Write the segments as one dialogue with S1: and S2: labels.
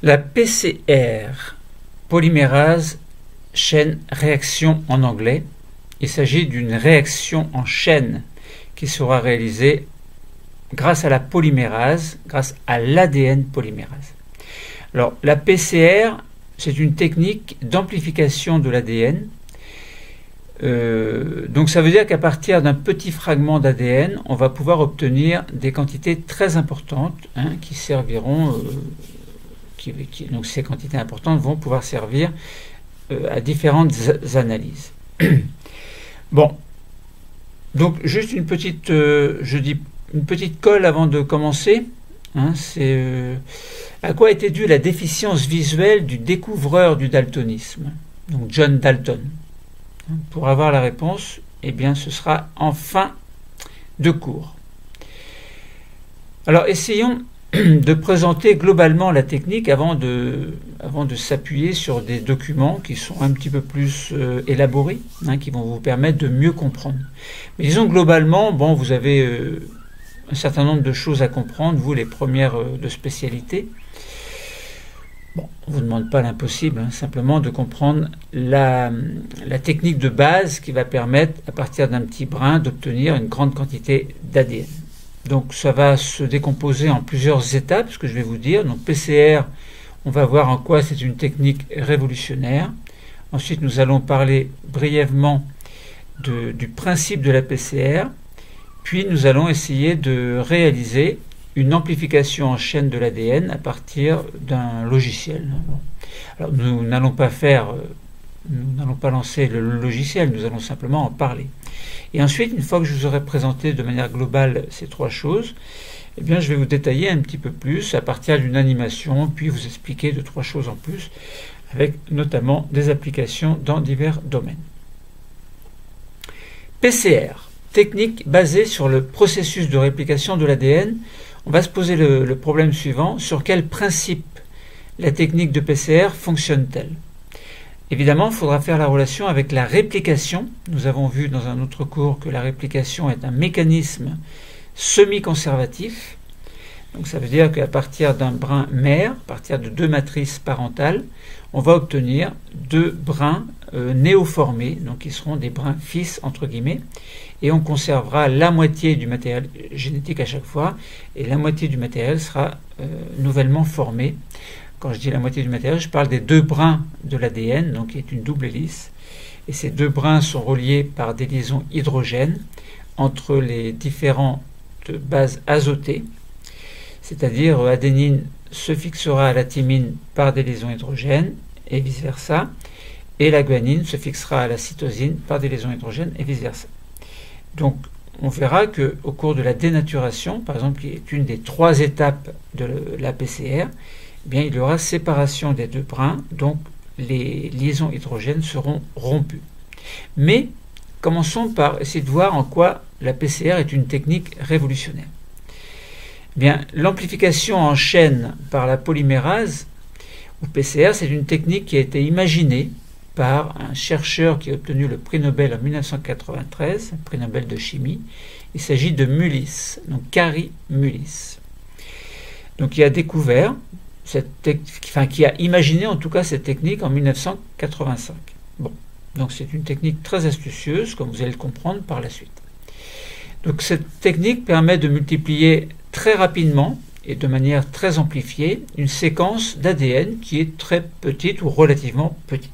S1: La PCR, polymérase chaîne réaction en anglais, il s'agit d'une réaction en chaîne qui sera réalisée grâce à la polymérase, grâce à l'ADN polymérase. Alors, la PCR, c'est une technique d'amplification de l'ADN. Donc ça veut dire qu'à partir d'un petit fragment d'ADN, on va pouvoir obtenir des quantités très importantes qui serviront, donc ces quantités importantes vont pouvoir servir à différentes analyses. Bon, donc juste une petite, une petite colle avant de commencer. C'est à quoi était due la déficience visuelle du découvreur du daltonisme, donc John Dalton. Pour avoir la réponse, eh bien, ce sera en fin de cours. Alors, essayons de présenter globalement la technique avant de s'appuyer sur des documents qui sont un petit peu plus élaborés, qui vont vous permettre de mieux comprendre. Mais disons globalement, bon, vous avez un certain nombre de choses à comprendre, vous les premières de spécialité. Bon, on ne vous demande pas l'impossible, simplement de comprendre la technique de base qui va permettre, à partir d'un petit brin, d'obtenir une grande quantité d'ADN. Donc ça va se décomposer en plusieurs étapes, ce que je vais vous dire. Donc PCR, on va voir en quoi c'est une technique révolutionnaire. Ensuite, nous allons parler brièvement du principe de la PCR. Puis nous allons essayer de réaliser une amplification en chaîne de l'ADN à partir d'un logiciel. Alors nous n'allons pas lancer le logiciel, nous allons simplement en parler. Et ensuite, une fois que je vous aurai présenté de manière globale ces trois choses, eh bien, je vais vous détailler un petit peu plus à partir d'une animation, puis vous expliquer 2-3 choses en plus, avec notamment des applications dans divers domaines. PCR, technique basée sur le processus de réplication de l'ADN. On va se poser le problème suivant, sur quel principe la technique de PCR fonctionne-t-elle? Évidemment, il faudra faire la relation avec la réplication. Nous avons vu dans un autre cours que la réplication est un mécanisme semi-conservatif. Donc ça veut dire qu'à partir d'un brin mère, à partir de 2 matrices parentales, on va obtenir 2 brins néoformés, donc qui seront des brins fils entre guillemets, et on conservera la moitié du matériel génétique à chaque fois, et la moitié du matériel sera nouvellement formé. Quand je dis la moitié du matériel, je parle des 2 brins de l'ADN, donc qui est une double hélice, et ces 2 brins sont reliés par des liaisons hydrogènes entre les différentes bases azotées, c'est-à-dire adénine se fixera à la thymine par des liaisons hydrogènes et vice-versa, et la guanine se fixera à la cytosine par des liaisons hydrogènes et vice-versa. Donc on verra qu'au cours de la dénaturation, par exemple, qui est une des 3 étapes de la PCR, eh bien, il y aura séparation des 2 brins, donc les liaisons hydrogènes seront rompues. Mais commençons par essayer de voir en quoi la PCR est une technique révolutionnaire. Eh bien, l'amplification en chaîne par la polymérase, ou PCR, c'est une technique qui a été imaginée par un chercheur qui a obtenu le prix Nobel en 1993, un prix Nobel de chimie. Il s'agit de Mullis, donc Kary Mullis. Donc il a découvert qui a imaginé en tout cas cette technique en 1985. Bon, donc c'est une technique très astucieuse, comme vous allez le comprendre par la suite. Donc cette technique permet de multiplier très rapidement et de manière très amplifiée une séquence d'ADN qui est très petite ou relativement petite.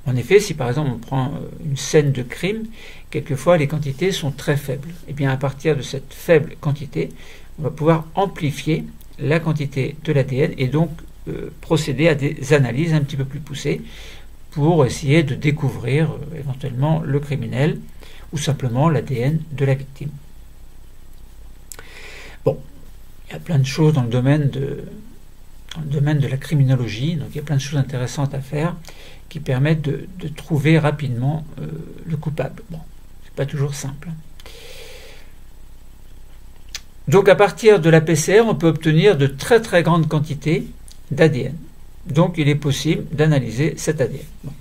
S1: En effet, si par exemple on prend une scène de crime, quelquefois les quantités sont très faibles. Et bien à partir de cette faible quantité, on va pouvoir amplifier la quantité de l'ADN et donc procéder à des analyses un petit peu plus poussées pour essayer de découvrir éventuellement le criminel ou simplement l'ADN de la victime. Bon, il y a plein de choses dans le domaine de la criminologie, donc il y a plein de choses intéressantes à faire qui permettent de trouver rapidement le coupable. Bon, c'est pas toujours simple. Donc à partir de la PCR, on peut obtenir de très très grandes quantités d'ADN. Donc il est possible d'analyser cet ADN. Bon.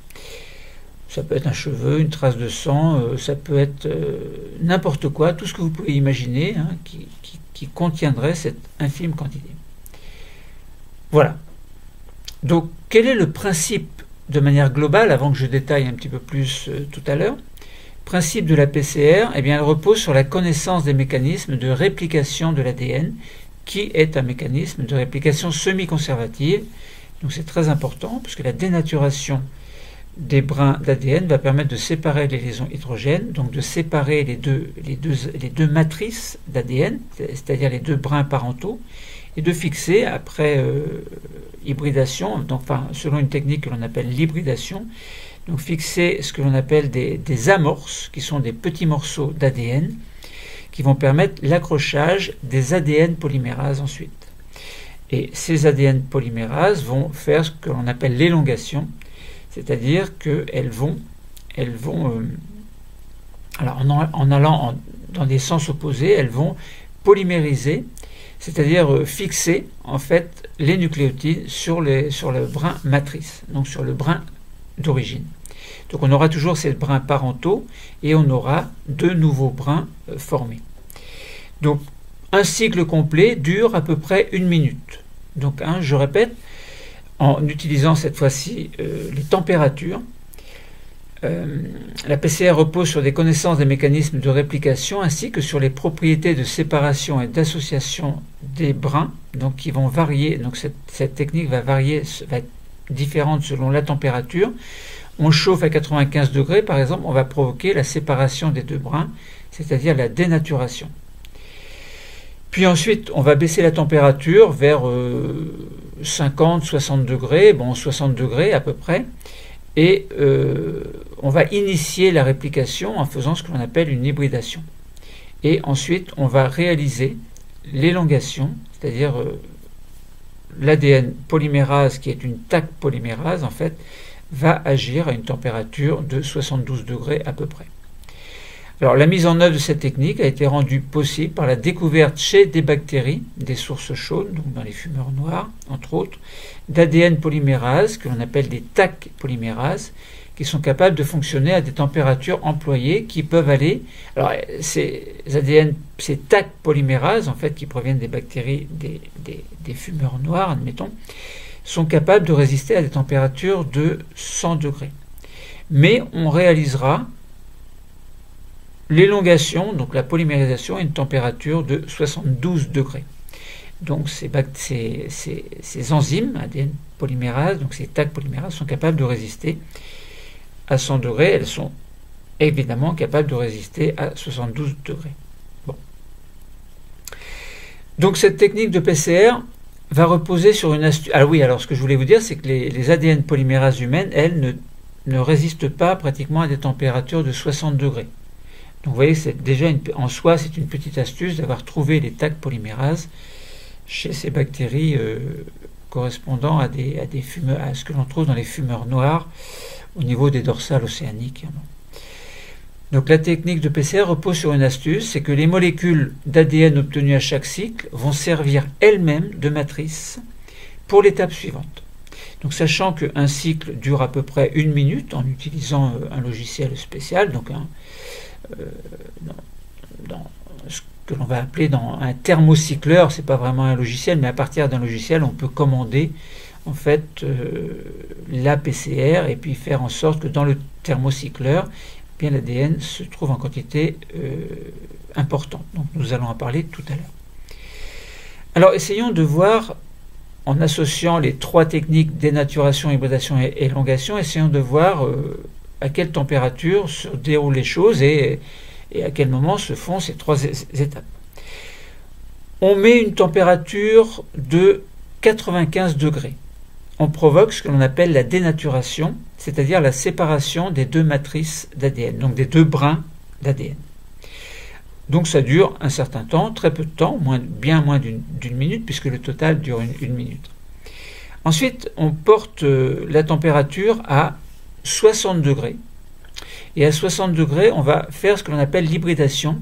S1: Ça peut être un cheveu, une trace de sang, ça peut être n'importe quoi, tout ce que vous pouvez imaginer qui contiendrait cette infime quantité. Voilà. Donc, quel est le principe de manière globale, avant que je détaille un petit peu plus tout à l'heure? Principe de la PCR, eh bien, elle repose sur la connaissance des mécanismes de réplication de l'ADN, qui est un mécanisme de réplication semi-conservative. Donc c'est très important, puisque la dénaturation des brins d'ADN va permettre de séparer les liaisons hydrogènes, donc de séparer les deux matrices d'ADN, c'est-à-dire les deux brins parentaux, et de fixer, après hybridation, donc, enfin, selon une technique que l'on appelle l'hybridation, donc fixer ce que l'on appelle des amorces, qui sont des petits morceaux d'ADN, qui vont permettre l'accrochage des ADN polymérases ensuite. Et ces ADN polymérases vont faire ce que l'on appelle l'élongation, c'est-à-dire qu'elles vont alors en allant dans des sens opposés, elles vont polymériser, c'est-à-dire fixer en fait les nucléotides sur le brin matrice, donc sur le brin d'origine. Donc on aura toujours ces brins parentaux et on aura deux nouveaux brins formés. Donc un cycle complet dure à peu près 1 minute. Donc je répète, en utilisant cette fois-ci les températures, la PCR repose sur des connaissances des mécanismes de réplication ainsi que sur les propriétés de séparation et d'association des brins, donc qui vont varier. Donc cette technique va être différente selon la température. On chauffe à 95 degrés, par exemple, on va provoquer la séparation des deux brins, c'est-à-dire la dénaturation. Puis ensuite, on va baisser la température vers 50-60 degrés, 60 degrés à peu près, et on va initier la réplication en faisant ce que l'on appelle une hybridation. Et ensuite, on va réaliser l'élongation, c'est-à-dire l'ADN polymérase, qui est une TAC polymérase, en fait, va agir à une température de 72 degrés à peu près. Alors, la mise en œuvre de cette technique a été rendue possible par la découverte chez des bactéries, des sources chaudes, donc dans les fumeurs noirs, entre autres, d'ADN polymérases, que l'on appelle des TAC polymérases, qui sont capables de fonctionner à des températures employées qui peuvent aller... Alors, ces ADN, ces TAC polymérases, en fait, qui proviennent des bactéries des fumeurs noirs, admettons, sont capables de résister à des températures de 100 degrés. Mais on réalisera l'élongation, donc la polymérisation, à une température de 72 degrés. Donc ces enzymes, ADN polymérase, donc ces TAC polymérases, sont capables de résister à 100 degrés. Elles sont évidemment capables de résister à 72 degrés. Bon. Donc cette technique de PCR va reposer sur une astuce. Ah oui, alors ce que je voulais vous dire, c'est que les ADN polymérases humaines, elles, ne résistent pas pratiquement à des températures de 60 degrés. Donc vous voyez, c'est déjà en soi, c'est une petite astuce d'avoir trouvé les TAC polymérases chez ces bactéries correspondant à ce que l'on trouve dans les fumeurs noirs au niveau des dorsales océaniques. Donc la technique de PCR repose sur une astuce, c'est que les molécules d'ADN obtenues à chaque cycle vont servir elles-mêmes de matrice pour l'étape suivante. Donc sachant qu'un cycle dure à peu près 1 minute en utilisant un logiciel spécial, donc dans ce que l'on va appeler un thermocycleur, c'est pas vraiment un logiciel, mais à partir d'un logiciel, on peut commander en fait la PCR et puis faire en sorte que dans le thermocycleur, bien l'ADN se trouve en quantité importante. Donc nous allons en parler tout à l'heure. Alors essayons de voir, en associant les 3 techniques dénaturation, hybridation et élongation, essayons de voir à quelle température se déroulent les choses et à quel moment se font ces 3 étapes. On met une température de 95 degrés. On provoque ce que l'on appelle la dénaturation, c'est-à-dire la séparation des deux matrices d'ADN, donc des deux brins d'ADN. Donc ça dure un certain temps, très peu de temps, bien moins d'une minute, puisque le total dure une minute. Ensuite, on porte la température à 60 degrés. Et à 60 degrés, on va faire ce que l'on appelle l'hybridation,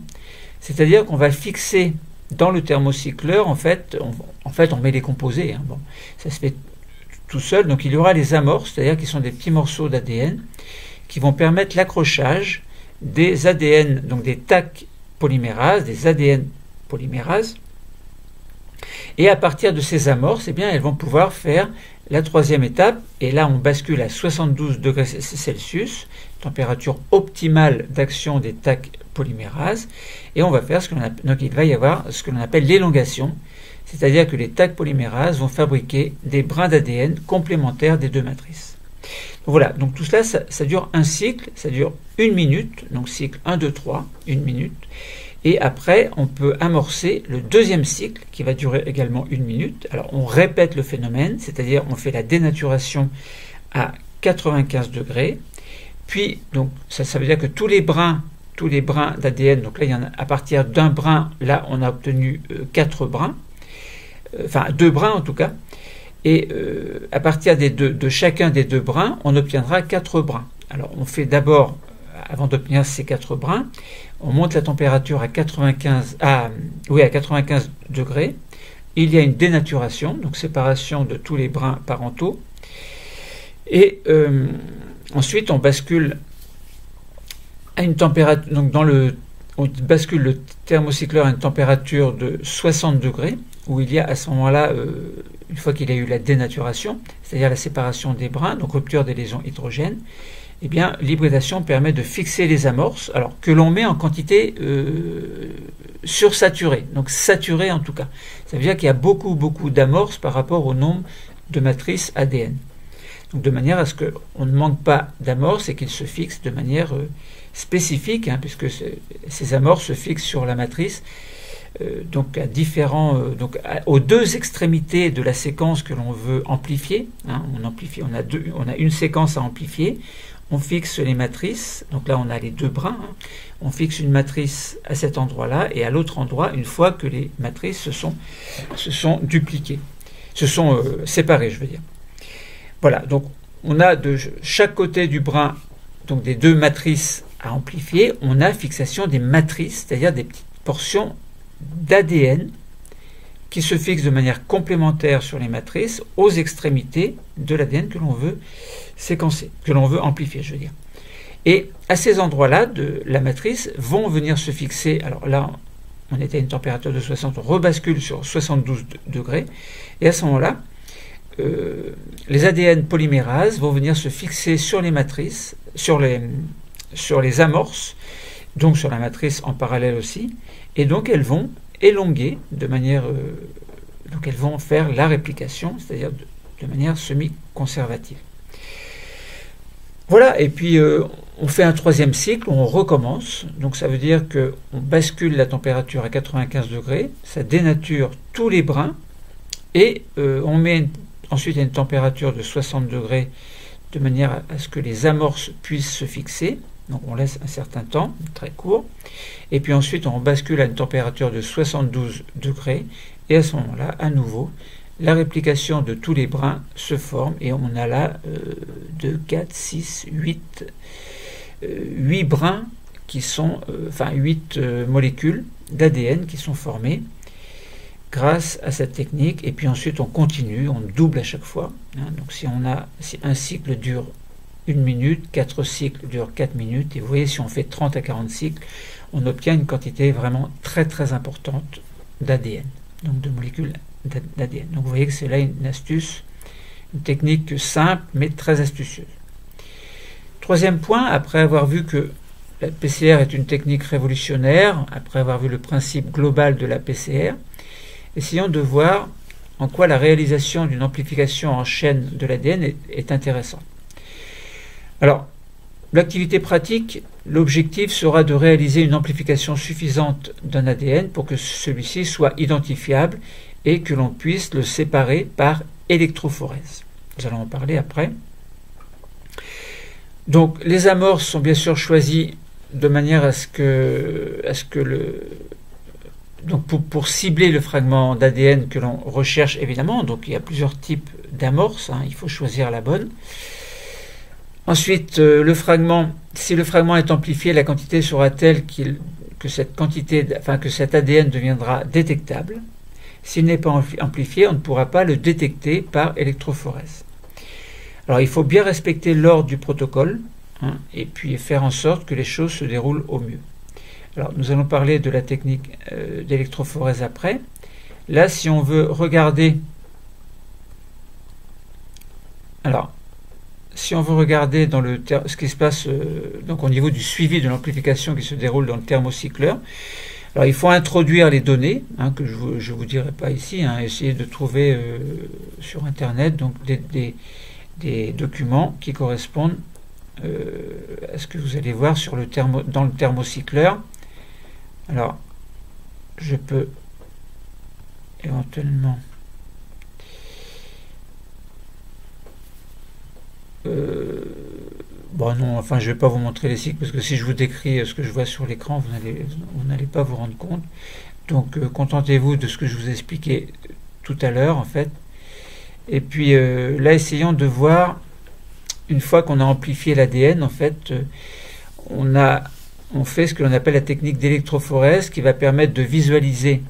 S1: c'est-à-dire qu'on va fixer dans le thermocycleur, en fait, on met les composés. Bon, ça se fait tout seul. Donc il y aura les amorces, c'est-à-dire qui sont des petits morceaux d'ADN, qui vont permettre l'accrochage des ADN, donc des TAC polymérases, des ADN polymérases. Et à partir de ces amorces, eh bien, elles vont pouvoir faire la troisième étape. Et là, on bascule à 72 degrés Celsius, température optimale d'action des TAC polymérases. Et on va faire donc il va y avoir ce que l'on appelle l'élongation. C'est-à-dire que les TAC polymérases vont fabriquer des brins d'ADN complémentaires des deux matrices. Donc voilà, donc tout cela, ça dure un cycle, ça dure 1 minute, donc cycle 1, 2, 3, 1 minute. Et après, on peut amorcer le deuxième cycle qui va durer également 1 minute. Alors, on répète le phénomène, c'est-à-dire on fait la dénaturation à 95 degrés. Puis, donc, ça veut dire que tous les brins d'ADN, donc là, il y en a, à partir d'un brin, là, on a obtenu 4 brins, enfin 2 brins en tout cas. Et à partir de chacun des 2 brins, on obtiendra 4 brins. Alors, on fait d'abord, avant d'obtenir ces 4 brins, on monte la température à 95 degrés. Il y a une dénaturation, donc séparation de tous les brins parentaux. Et ensuite, on bascule à une température, donc on bascule le thermocycleur à une température de 60 degrés, où il y a à ce moment-là, une fois qu'il y a eu la dénaturation, c'est-à-dire la séparation des brins, donc rupture des liaisons hydrogènes, eh bien, l'hybridation permet de fixer les amorces, alors que l'on met en quantité sursaturée, donc saturée en tout cas. Ça veut dire qu'il y a beaucoup d'amorces par rapport au nombre de matrices ADN. Donc de manière à ce qu'on ne manque pas d'amorces et qu'ils se fixent de manière spécifique, puisque ces amorces se fixent sur la matrice, donc aux 2 extrémités de la séquence que l'on veut amplifier. On a une séquence à amplifier. On fixe les matrices, donc là on a les 2 brins, on fixe une matrice à cet endroit-là et à l'autre endroit une fois que les matrices se sont dupliquées, se sont séparées, je veux dire. Voilà, donc on a de chaque côté du brin, donc des 2 matrices à amplifier, on a fixation des matrices, c'est-à-dire des petites portions d'ADN qui se fixent de manière complémentaire sur les matrices aux extrémités de l'ADN que l'on veut séquencer, que l'on veut amplifier, je veux dire. Et à ces endroits-là de la matrice vont venir se fixer, alors là, on était à une température de 60, on rebascule sur 72 degrés, et à ce moment-là, les ADN polymérases vont venir se fixer sur les matrices, sur les amorces, donc sur la matrice en parallèle aussi, et donc elles vont élonguer de manière... donc elles vont faire la réplication, c'est-à-dire de manière semi-conservative. Voilà, et puis on fait un 3e cycle, on recommence, donc ça veut dire qu'on bascule la température à 95 degrés, ça dénature tous les brins, et on met ensuite à une température de 60 degrés, de manière à ce que les amorces puissent se fixer. Donc on laisse un certain temps, très court, et puis ensuite on bascule à une température de 72 degrés, et à ce moment-là, à nouveau, la réplication de tous les brins se forme, et on a là 2, 4, 6, 8 brins qui sont, 8 molécules d'ADN qui sont formées grâce à cette technique, et puis ensuite on continue, on double à chaque fois. Donc si un cycle dure 1 minute, 4 cycles durent 4 minutes, et vous voyez, si on fait 30 à 40 cycles, on obtient une quantité vraiment très importante d'ADN, donc de molécules d'ADN. Donc vous voyez que c'est là une astuce, une technique simple mais très astucieuse. 3e point, après avoir vu que la PCR est une technique révolutionnaire, après avoir vu le principe global de la PCR, essayons de voir en quoi la réalisation d'une amplification en chaîne de l'ADN est intéressante. Alors, l'activité pratique, l'objectif sera de réaliser une amplification suffisante d'un ADN pour que celui-ci soit identifiable et que l'on puisse le séparer par électrophorèse. Nous allons en parler après. Donc, les amorces sont bien sûr choisies de manière à ce que donc pour cibler le fragment d'ADN que l'on recherche évidemment. Donc, il y a plusieurs types d'amorces, il faut choisir la bonne. Ensuite, si le fragment est amplifié, la quantité sera telle que cet ADN deviendra détectable. S'il n'est pas amplifié, on ne pourra pas le détecter par électrophorèse. Alors, il faut bien respecter l'ordre du protocole, et puis faire en sorte que les choses se déroulent au mieux. Alors, nous allons parler de la technique d'électrophorèse après. Là, si on veut regarder, alors, si on veut regarder dans ce qui se passe donc au niveau du suivi de l'amplification qui se déroule dans le thermocycleur, alors il faut introduire les données, que je ne vous dirai pas ici, essayer de trouver sur Internet donc des documents qui correspondent à ce que vous allez voir dans le thermocycleur. Alors, je peux éventuellement bon non, enfin je vais pas vous montrer les cycles parce que si je vous décris ce que je vois sur l'écran, vous n'allez pas vous rendre compte. Donc contentez-vous de ce que je vous ai expliqué tout à l'heure en fait. Et puis là, essayons de voir, une fois qu'on a amplifié l'ADN, en fait, on fait ce que l'on appelle la technique d'électrophorèse qui va permettre de visualiser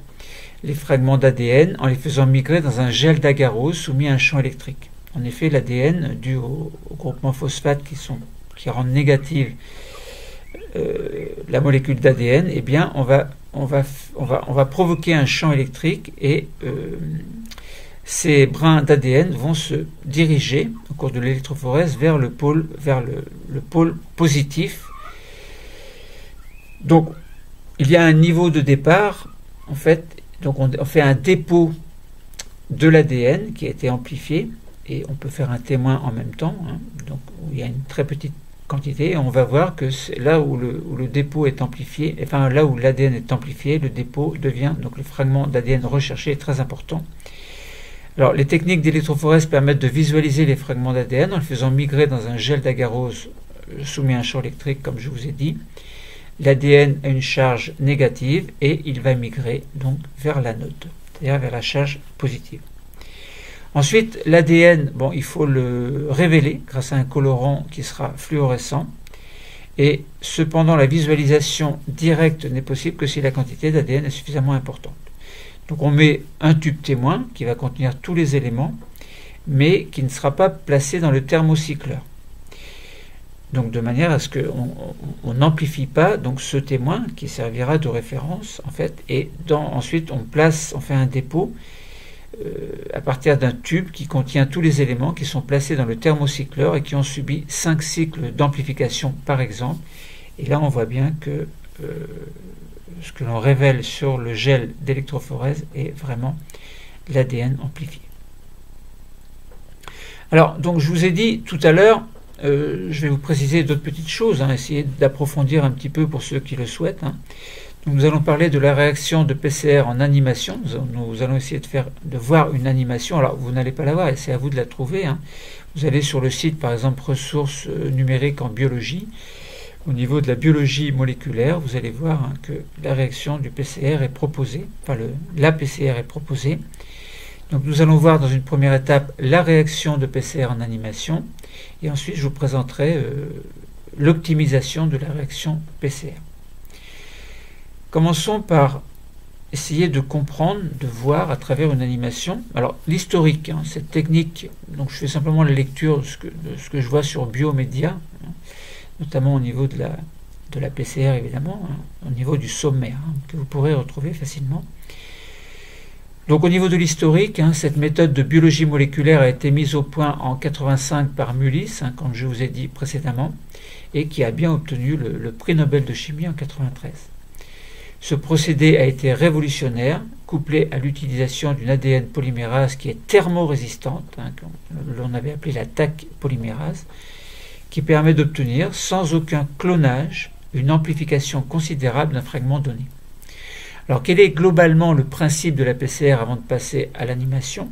S1: les fragments d'ADN en les faisant migrer dans un gel d'agarose soumis à un champ électrique. En effet, l'ADN, dû au groupement phosphate qui rendent négative la molécule d'ADN, eh bien, on va provoquer un champ électrique et ces brins d'ADN vont se diriger au cours de l'électrophorèse vers le pôle positif. Donc, il y a un niveau de départ, en fait, donc on fait un dépôt de l'ADN qui a été amplifié, et on peut faire un témoin en même temps, donc où il y a une très petite quantité, et on va voir que là où le dépôt est amplifié, enfin là où l'ADN est amplifié, le dépôt devient, donc le fragment d'ADN recherché est très important. Alors, les techniques d'électrophorèse permettent de visualiser les fragments d'ADN en le faisant migrer dans un gel d'agarose soumis à un champ électrique, comme je vous ai dit. L'ADN a une charge négative et il va migrer donc vers l'anode, c'est-à-dire vers la charge positive. Ensuite, l'ADN, bon, il faut le révéler grâce à un colorant qui sera fluorescent. Et cependant, la visualisation directe n'est possible que si la quantité d'ADN est suffisamment importante. Donc on met un tube témoin qui va contenir tous les éléments, mais qui ne sera pas placé dans le thermocycleur. Donc de manière à ce qu'on n'amplifie pas donc ce témoin qui servira de référence en fait, et ensuite on fait un dépôt à partir d'un tube qui contient tous les éléments qui sont placés dans le thermocycleur et qui ont subi 5 cycles d'amplification par exemple. Et là on voit bien que ce que l'on révèle sur le gel d'électrophorèse est vraiment l'ADN amplifié. Alors, donc je vous ai dit tout à l'heure, je vais vous préciser d'autres petites choses, essayer d'approfondir un petit peu pour ceux qui le souhaitent. Donc, nous allons parler de la réaction de PCR en animation. Nous allons essayer de voir une animation. Alors, vous n'allez pas la voir, et c'est à vous de la trouver. Vous allez sur le site, par exemple, ressources numériques en biologie. Au niveau de la biologie moléculaire, vous allez voir que la réaction du PCR est proposée, enfin la PCR est proposée. Donc nous allons voir dans une première étape la réaction de PCR en animation, et ensuite je vous présenterai l'optimisation de la réaction PCR. Commençons par essayer de comprendre, de voir à travers une animation. Alors l'historique, cette technique, donc je fais simplement la lecture de ce que je vois sur Biomédia, notamment au niveau de la PCR évidemment, au niveau du sommaire, que vous pourrez retrouver facilement. Donc au niveau de l'historique, cette méthode de biologie moléculaire a été mise au point en 85 par Mullis, comme je vous ai dit précédemment, et qui a bien obtenu le prix Nobel de chimie en 93. Ce procédé a été révolutionnaire, couplé à l'utilisation d'une ADN polymérase qui est thermorésistante, l'on avait appelé la TAC polymérase, qui permet d'obtenir, sans aucun clonage, une amplification considérable d'un fragment donné. Alors, quel est globalement le principe de la PCR avant de passer à l'animation ?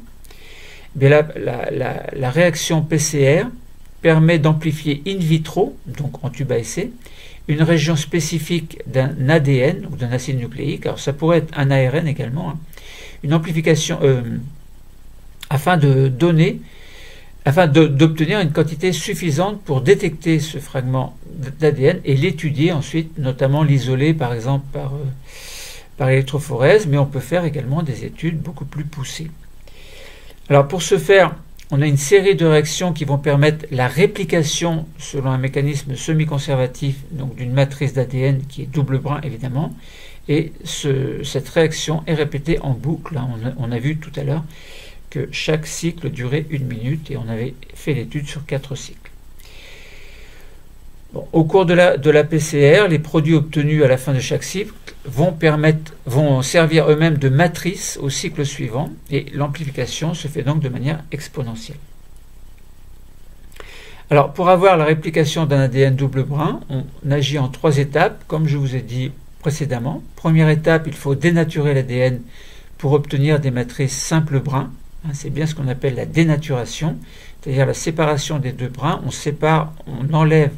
S1: La réaction PCR permet d'amplifier in vitro, donc en tube à essai, une région spécifique d'un ADN ou d'un acide nucléique. Alors, ça pourrait être un ARN également. Une amplification afin d'obtenir une quantité suffisante pour détecter ce fragment d'ADN et l'étudier ensuite, notamment l'isoler par exemple par électrophorèse, mais on peut faire également des études beaucoup plus poussées. Alors pour ce faire, on a une série de réactions qui vont permettre la réplication selon un mécanisme semi-conservatif, donc d'une matrice d'ADN qui est double brin évidemment, et cette réaction est répétée en boucle. On a vu tout à l'heure que chaque cycle durait 1 minute et on avait fait l'étude sur 4 cycles. Bon, au cours de la PCR, les produits obtenus à la fin de chaque cycle vont servir eux-mêmes de matrice au cycle suivant et l'amplification se fait donc de manière exponentielle. Alors, pour avoir la réplication d'un ADN double brin, on agit en 3 étapes, comme je vous ai dit précédemment. Première étape, il faut dénaturer l'ADN pour obtenir des matrices simples brins. C'est bien ce qu'on appelle la dénaturation, c'est-à-dire la séparation des 2 brins. On sépare, on enlève,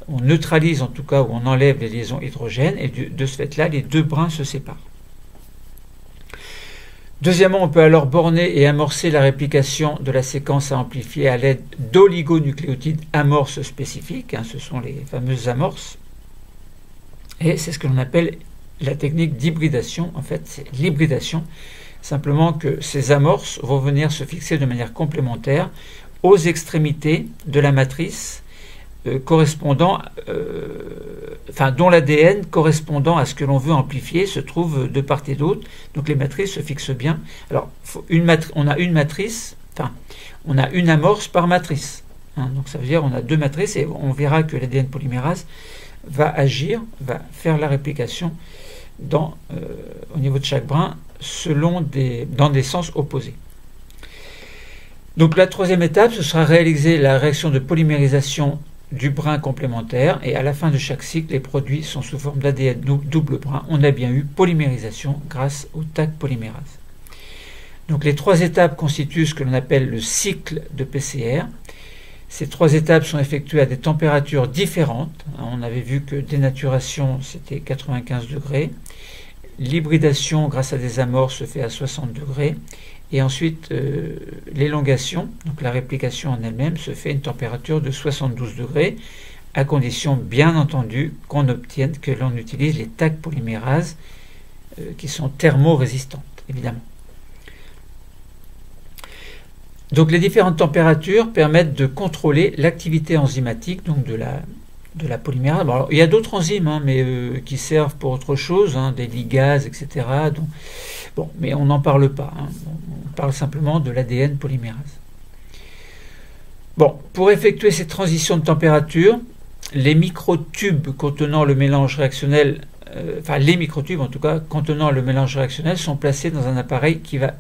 S1: on neutralise en tout cas, ou on enlève les liaisons hydrogènes, et de ce fait-là, les 2 brins se séparent. Deuxièmement, on peut alors borner et amorcer la réplication de la séquence à amplifier à l'aide d'oligonucléotides amorces spécifiques. Ce sont les fameuses amorces. Et c'est ce que l'on appelle la technique d'hybridation. En fait, c'est l'hybridation. Simplement que ces amorces vont venir se fixer de manière complémentaire aux extrémités de la matrice dont l'ADN correspondant à ce que l'on veut amplifier se trouve de part et d'autre. Donc les matrices se fixent bien. Alors on a une matrice, on a une amorce par matrice. Donc ça veut dire on a 2 matrices et on verra que l'ADN polymérase va agir, va faire la réplication au niveau de chaque brin dans des sens opposés. Donc la 3e étape, ce sera réaliser la réaction de polymérisation du brin complémentaire et à la fin de chaque cycle, les produits sont sous forme d'ADN double brin. On a bien eu polymérisation grâce au Taq polymérase. Donc les 3 étapes constituent ce que l'on appelle le cycle de PCR. Ces 3 étapes sont effectuées à des températures différentes. On avait vu que dénaturation, c'était 95 degrés. L'hybridation grâce à des amorces se fait à 60 degrés. Et ensuite, l'élongation, donc la réplication en elle-même, se fait à une température de 72 degrés, à condition, bien entendu, que l'on utilise les Taq polymérases qui sont thermorésistantes, évidemment. Donc les différentes températures permettent de contrôler l'activité enzymatique donc de la polymérase. Bon, alors, il y a d'autres enzymes mais qui servent pour autre chose, des ligases, etc. Donc, mais on n'en parle pas. On parle simplement de l'ADN polymérase. Bon, pour effectuer cette transition de température, les microtubes contenant le mélange réactionnel, les microtubes en tout cas contenant le mélange réactionnel sont placés dans un appareil qui va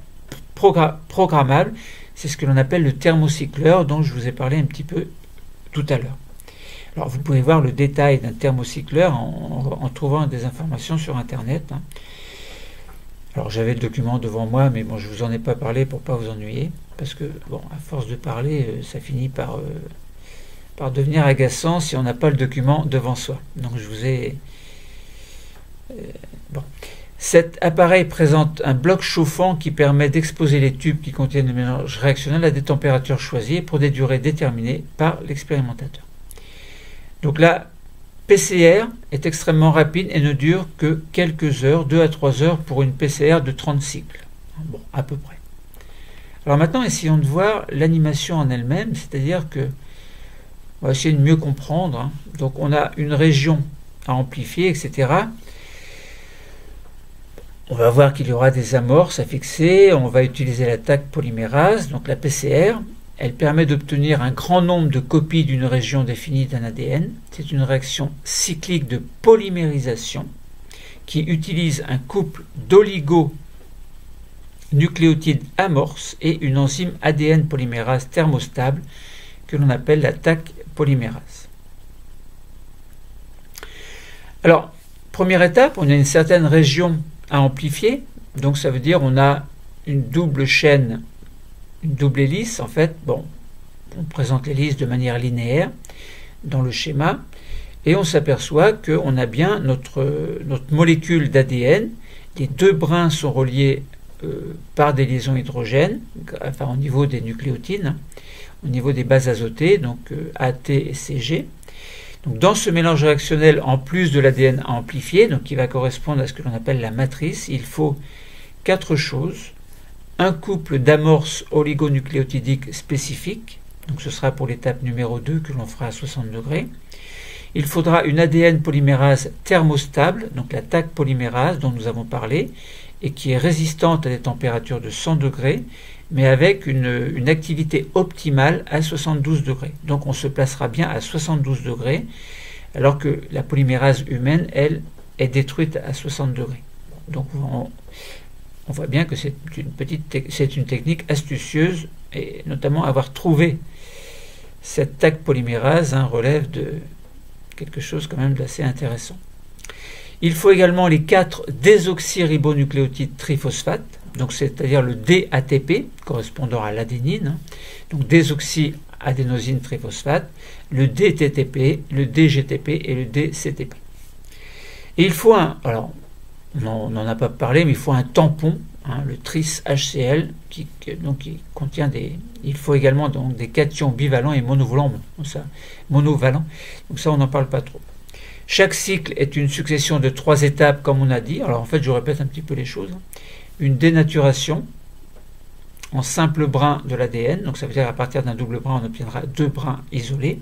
S1: programmable. C'est ce que l'on appelle le thermocycleur dont je vous ai parlé un petit peu tout à l'heure. Alors vous pouvez voir le détail d'un thermocycleur en trouvant des informations sur Internet. Alors j'avais le document devant moi, mais bon, je ne vous en ai pas parlé pour ne pas vous ennuyer, parce que, bon, à force de parler, ça finit par devenir agaçant si on n'a pas le document devant soi. Donc je vous ai... Cet appareil présente un bloc chauffant qui permet d'exposer les tubes qui contiennent le mélange réactionnel à des températures choisies pour des durées déterminées par l'expérimentateur. Donc la PCR est extrêmement rapide et ne dure que quelques heures, 2 à 3 heures pour une PCR de 30 cycles. Bon, à peu près. Alors maintenant, essayons de voir l'animation en elle-même, c'est-à-dire que on va essayer de mieux comprendre. Donc on a une région à amplifier, etc. On va voir qu'il y aura des amorces à fixer, on va utiliser la Taq polymérase, donc la PCR. Elle permet d'obtenir un grand nombre de copies d'une région définie d'un ADN. C'est une réaction cyclique de polymérisation qui utilise un couple d'oligonucléotides amorces et une enzyme ADN polymérase thermostable que l'on appelle la Taq polymérase. Alors, première étape, on a une certaine région à amplifier. Donc ça veut dire on a une double chaîne, une double hélice en fait. Bon, on présente l'hélice de manière linéaire dans le schéma et on s'aperçoit qu'on a bien notre molécule d'ADN. Les 2 brins sont reliés par des liaisons hydrogènes, enfin au niveau des nucléotides, au niveau des bases azotées, donc AT et CG. Donc dans ce mélange réactionnel, en plus de l'ADN à amplifier, donc qui va correspondre à ce que l'on appelle la matrice, il faut 4 choses. Un couple d'amorces oligonucléotidiques spécifiques, donc ce sera pour l'étape numéro 2 que l'on fera à 60 degrés. Il faudra une ADN polymérase thermostable, donc la Taq polymérase dont nous avons parlé, et qui est résistante à des températures de 100 degrés, mais avec une activité optimale à 72 degrés. Donc on se placera bien à 72 degrés, alors que la polymérase humaine, elle, est détruite à 60 degrés. Donc on voit bien que c'est une technique astucieuse, et notamment avoir trouvé cette Taq polymérase relève de quelque chose quand même d'assez intéressant. Il faut également les 4 désoxyribonucléotides triphosphate, donc c'est-à-dire le DATP, correspondant à l'adénine, donc désoxyadénosine triphosphate, le DTTP, le DGTP et le DCTP. Et il faut alors on n'en a pas parlé, mais il faut un tampon, le tris-HCl, qui contient il faut également donc des cations bivalents et monovalents, donc ça on n'en parle pas trop. Chaque cycle est une succession de 3 étapes, comme on a dit. Alors en fait, je répète un petit peu les choses. Une dénaturation en simple brin de l'ADN, donc ça veut dire à partir d'un double brin, on obtiendra 2 brins isolés.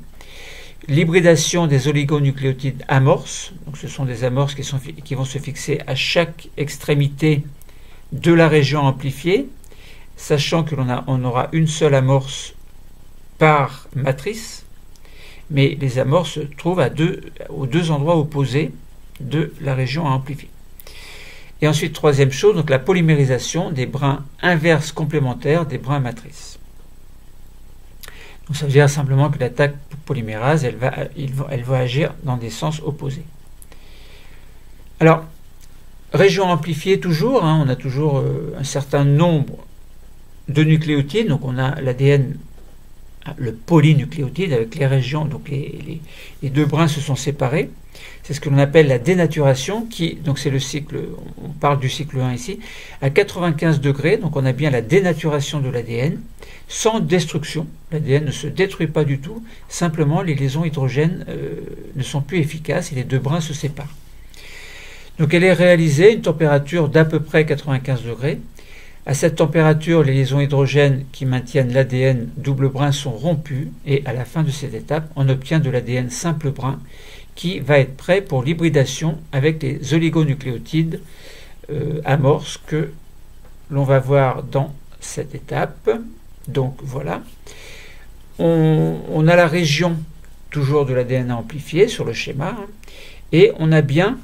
S1: L'hybridation des oligonucléotides amorces, donc ce sont des amorces qui vont se fixer à chaque extrémité de la région amplifiée, sachant que on aura une seule amorce par matrice, mais les amorces se trouvent aux deux endroits opposés de la région à amplifier. Et ensuite, troisième chose, donc la polymérisation des brins inverses complémentaires des brins matrices. Donc ça veut dire simplement que la Taq polymérase, elle va agir dans des sens opposés. Alors, région amplifiée toujours, on a toujours un certain nombre de nucléotides, donc on a l'ADN, le polynucléotide avec les régions, donc les 2 brins se sont séparés. C'est ce que l'on appelle la dénaturation, donc c'est le cycle, on parle du cycle 1 ici, à 95 degrés, donc on a bien la dénaturation de l'ADN, sans destruction. L'ADN ne se détruit pas du tout, simplement les liaisons hydrogènes ne sont plus efficaces et les 2 brins se séparent. Donc elle est réalisée à une température d'à peu près 95 degrés. À cette température, les liaisons hydrogènes qui maintiennent l'ADN double brin sont rompues et à la fin de cette étape, on obtient de l'ADN simple brin qui va être prêt pour l'hybridation avec les oligonucléotides amorces que l'on va voir dans cette étape. Donc voilà. On a la région toujours de l'ADN amplifié sur le schéma et on a bien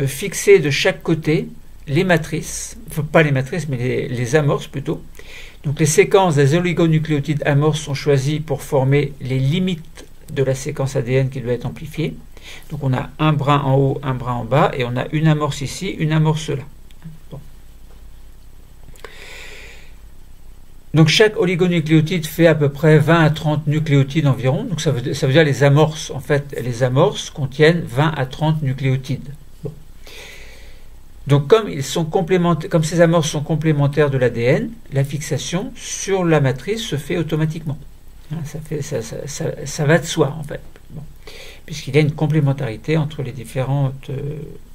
S1: fixé de chaque côté les matrices, pas les matrices, mais les amorces plutôt. Donc les séquences des oligonucléotides amorces sont choisies pour former les limites de la séquence ADN qui doit être amplifiée. Donc on a un brin en haut, un brin en bas, et on a une amorce ici, une amorce là. Bon. Donc chaque oligonucléotide fait à peu près 20 à 30 nucléotides environ. Donc ça veut dire les amorces. En fait, les amorces contiennent 20 à 30 nucléotides. Donc comme ces amorces sont complémentaires de l'ADN, la fixation sur la matrice se fait automatiquement. Ça va de soi en fait, puisqu'il y a une complémentarité entre les différentes,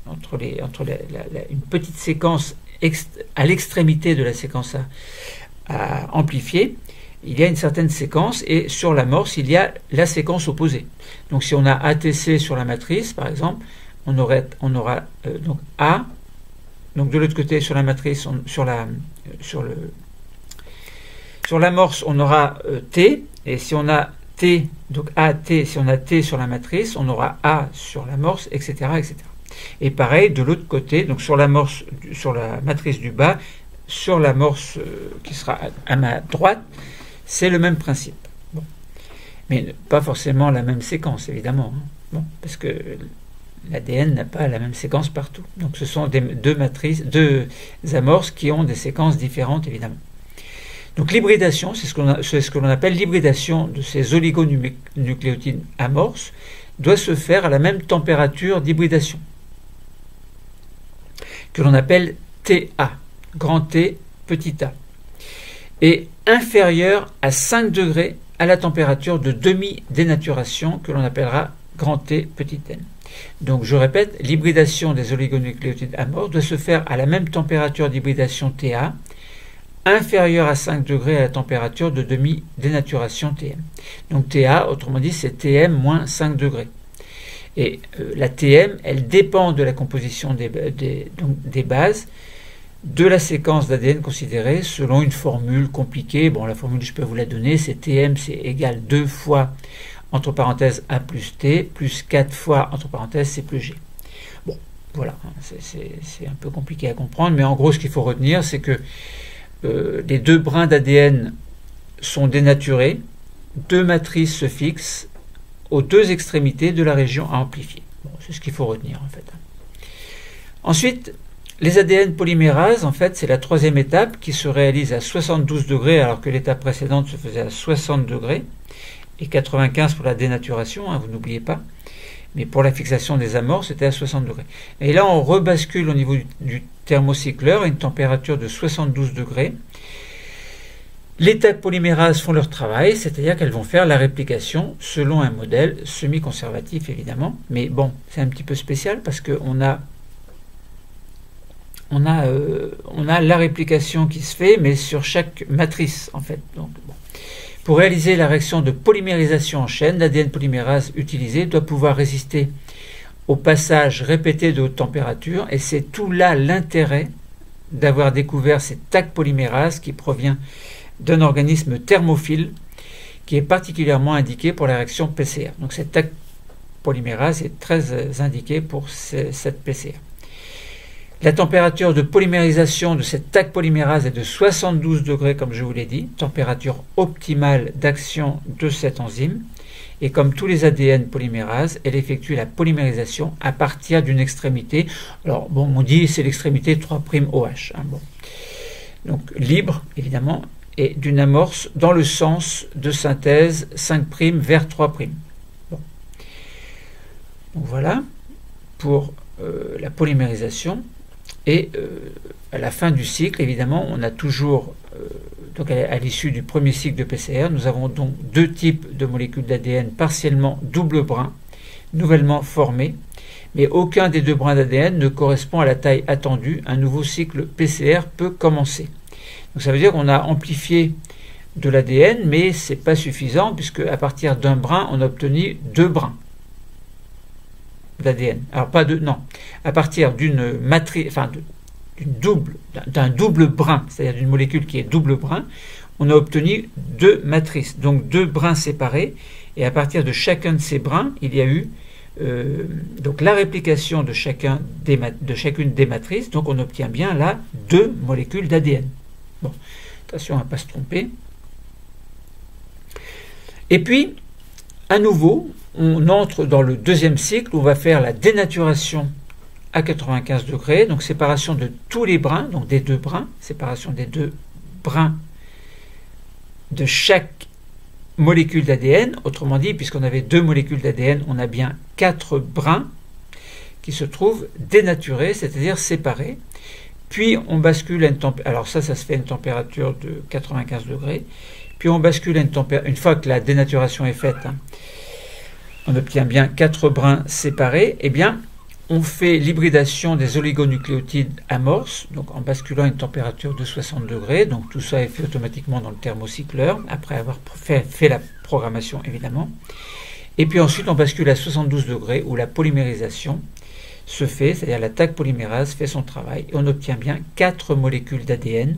S1: une petite séquence à l'extrémité de la séquence à amplifier, il y a une certaine séquence et sur l'amorce il y a la séquence opposée. Donc si on a ATC sur la matrice par exemple, on aura donc A. Donc de l'autre côté, sur la matrice, sur l'amorce, on aura T, et si on a T, donc AT, si on a T sur la matrice, on aura A sur l'amorce, etc., etc. Et pareil, de l'autre côté, donc sur l'amorce, sur la matrice du bas, sur l'amorce qui sera à ma droite, c'est le même principe. Bon. Mais pas forcément la même séquence, évidemment. Parce que l'ADN n'a pas la même séquence partout. Donc ce sont deux amorces qui ont des séquences différentes, évidemment. Donc l'hybridation, c'est ce que l'on appelle l'hybridation de ces oligonucléotides amorces, doit se faire à la même température d'hybridation, que l'on appelle TA, grand T, petit a, et inférieure à 5 degrés à la température de demi-dénaturation, que l'on appellera grand T, petit n. Donc je répète, l'hybridation des oligonucléotides amorces doit se faire à la même température d'hybridation TA, inférieure à 5 degrés à la température de demi-dénaturation Tm. Donc TA, autrement dit, c'est Tm moins 5 degrés. Et la TM, elle dépend de la composition des bases, de la séquence d'ADN considérée selon une formule compliquée. Bon, la formule, je peux vous la donner, c'est TM, c'est égal 2 fois, entre parenthèses, A plus T, plus 4 fois, entre parenthèses, C plus G. Bon, voilà, c'est un peu compliqué à comprendre, mais en gros, ce qu'il faut retenir, c'est que les deux brins d'ADN sont dénaturés, deux matrices se fixent aux deux extrémités de la région à amplifier. Bon, c'est ce qu'il faut retenir, en fait. Ensuite, les ADN polymérases, en fait, c'est la troisième étape qui se réalise à 72 degrés, alors que l'étape précédente se faisait à 60 degrés, et 95 pour la dénaturation, hein, vous n'oubliez pas. Mais pour la fixation des amorces, c'était à 60 degrés. Et là, on rebascule au niveau du thermocycleur à une température de 72 degrés. Les tags polymérases font leur travail, c'est-à-dire qu'elles vont faire la réplication selon un modèle semi-conservatif, évidemment. Mais bon, c'est un petit peu spécial parce qu'on a la réplication qui se fait, mais sur chaque matrice, en fait. Donc, bon. Pour réaliser la réaction de polymérisation en chaîne, l'ADN polymérase utilisé doit pouvoir résister au passage répété de haute température, et c'est tout là l'intérêt d'avoir découvert cette tag polymérase qui provient d'un organisme thermophile qui est particulièrement indiqué pour la réaction PCR. Donc cette tag polymérase est très indiquée pour cette PCR. La température de polymérisation de cette tag polymérase est de 72 degrés, comme je vous l'ai dit, température optimale d'action de cette enzyme. Et comme tous les ADN polymérases, elle effectue la polymérisation à partir d'une extrémité. Alors, bon, on dit c'est l'extrémité 3'OH. Hein, bon. Donc, libre, évidemment, et d'une amorce dans le sens de synthèse 5' vers 3'. Bon. Donc, voilà pour la polymérisation. Et à la fin du cycle, évidemment, on a toujours, donc à l'issue du premier cycle de PCR, nous avons donc deux types de molécules d'ADN partiellement double brin, nouvellement formés, mais aucun des deux brins d'ADN ne correspond à la taille attendue. Un nouveau cycle PCR peut commencer. Donc ça veut dire qu'on a amplifié de l'ADN, mais ce n'est pas suffisant, puisque à partir d'un brin, on a obtenu deux brins d'ADN. Alors pas de, non, à partir d'une matrice, enfin d'un double brin, c'est-à-dire d'une molécule qui est double brin, on a obtenu deux matrices, donc deux brins séparés, et à partir de chacun de ces brins, il y a eu donc la réplication de chacune des matrices, donc on obtient bien là deux molécules d'ADN. Bon, attention à ne pas se tromper. Et puis, à nouveau, on entre dans le deuxième cycle où on va faire la dénaturation à 95 degrés, donc séparation de tous les brins, donc des deux brins, séparation des deux brins de chaque molécule d'ADN. Autrement dit, puisqu'on avait deux molécules d'ADN, on a bien 4 brins qui se trouvent dénaturés, c'est-à-dire séparés. Puis on bascule à une température, alors ça se fait à une température de 95 degrés, puis on bascule à une température, une fois que la dénaturation est faite, hein, on obtient bien 4 brins séparés, et bien on fait l'hybridation des oligonucléotides amorces, donc en basculant à une température de 60 degrés, donc tout ça est fait automatiquement dans le thermocycleur, après avoir fait la programmation évidemment. Et puis ensuite on bascule à 72 degrés où la polymérisation se fait, c'est-à-dire la tag polymérase fait son travail, et on obtient bien 4 molécules d'ADN,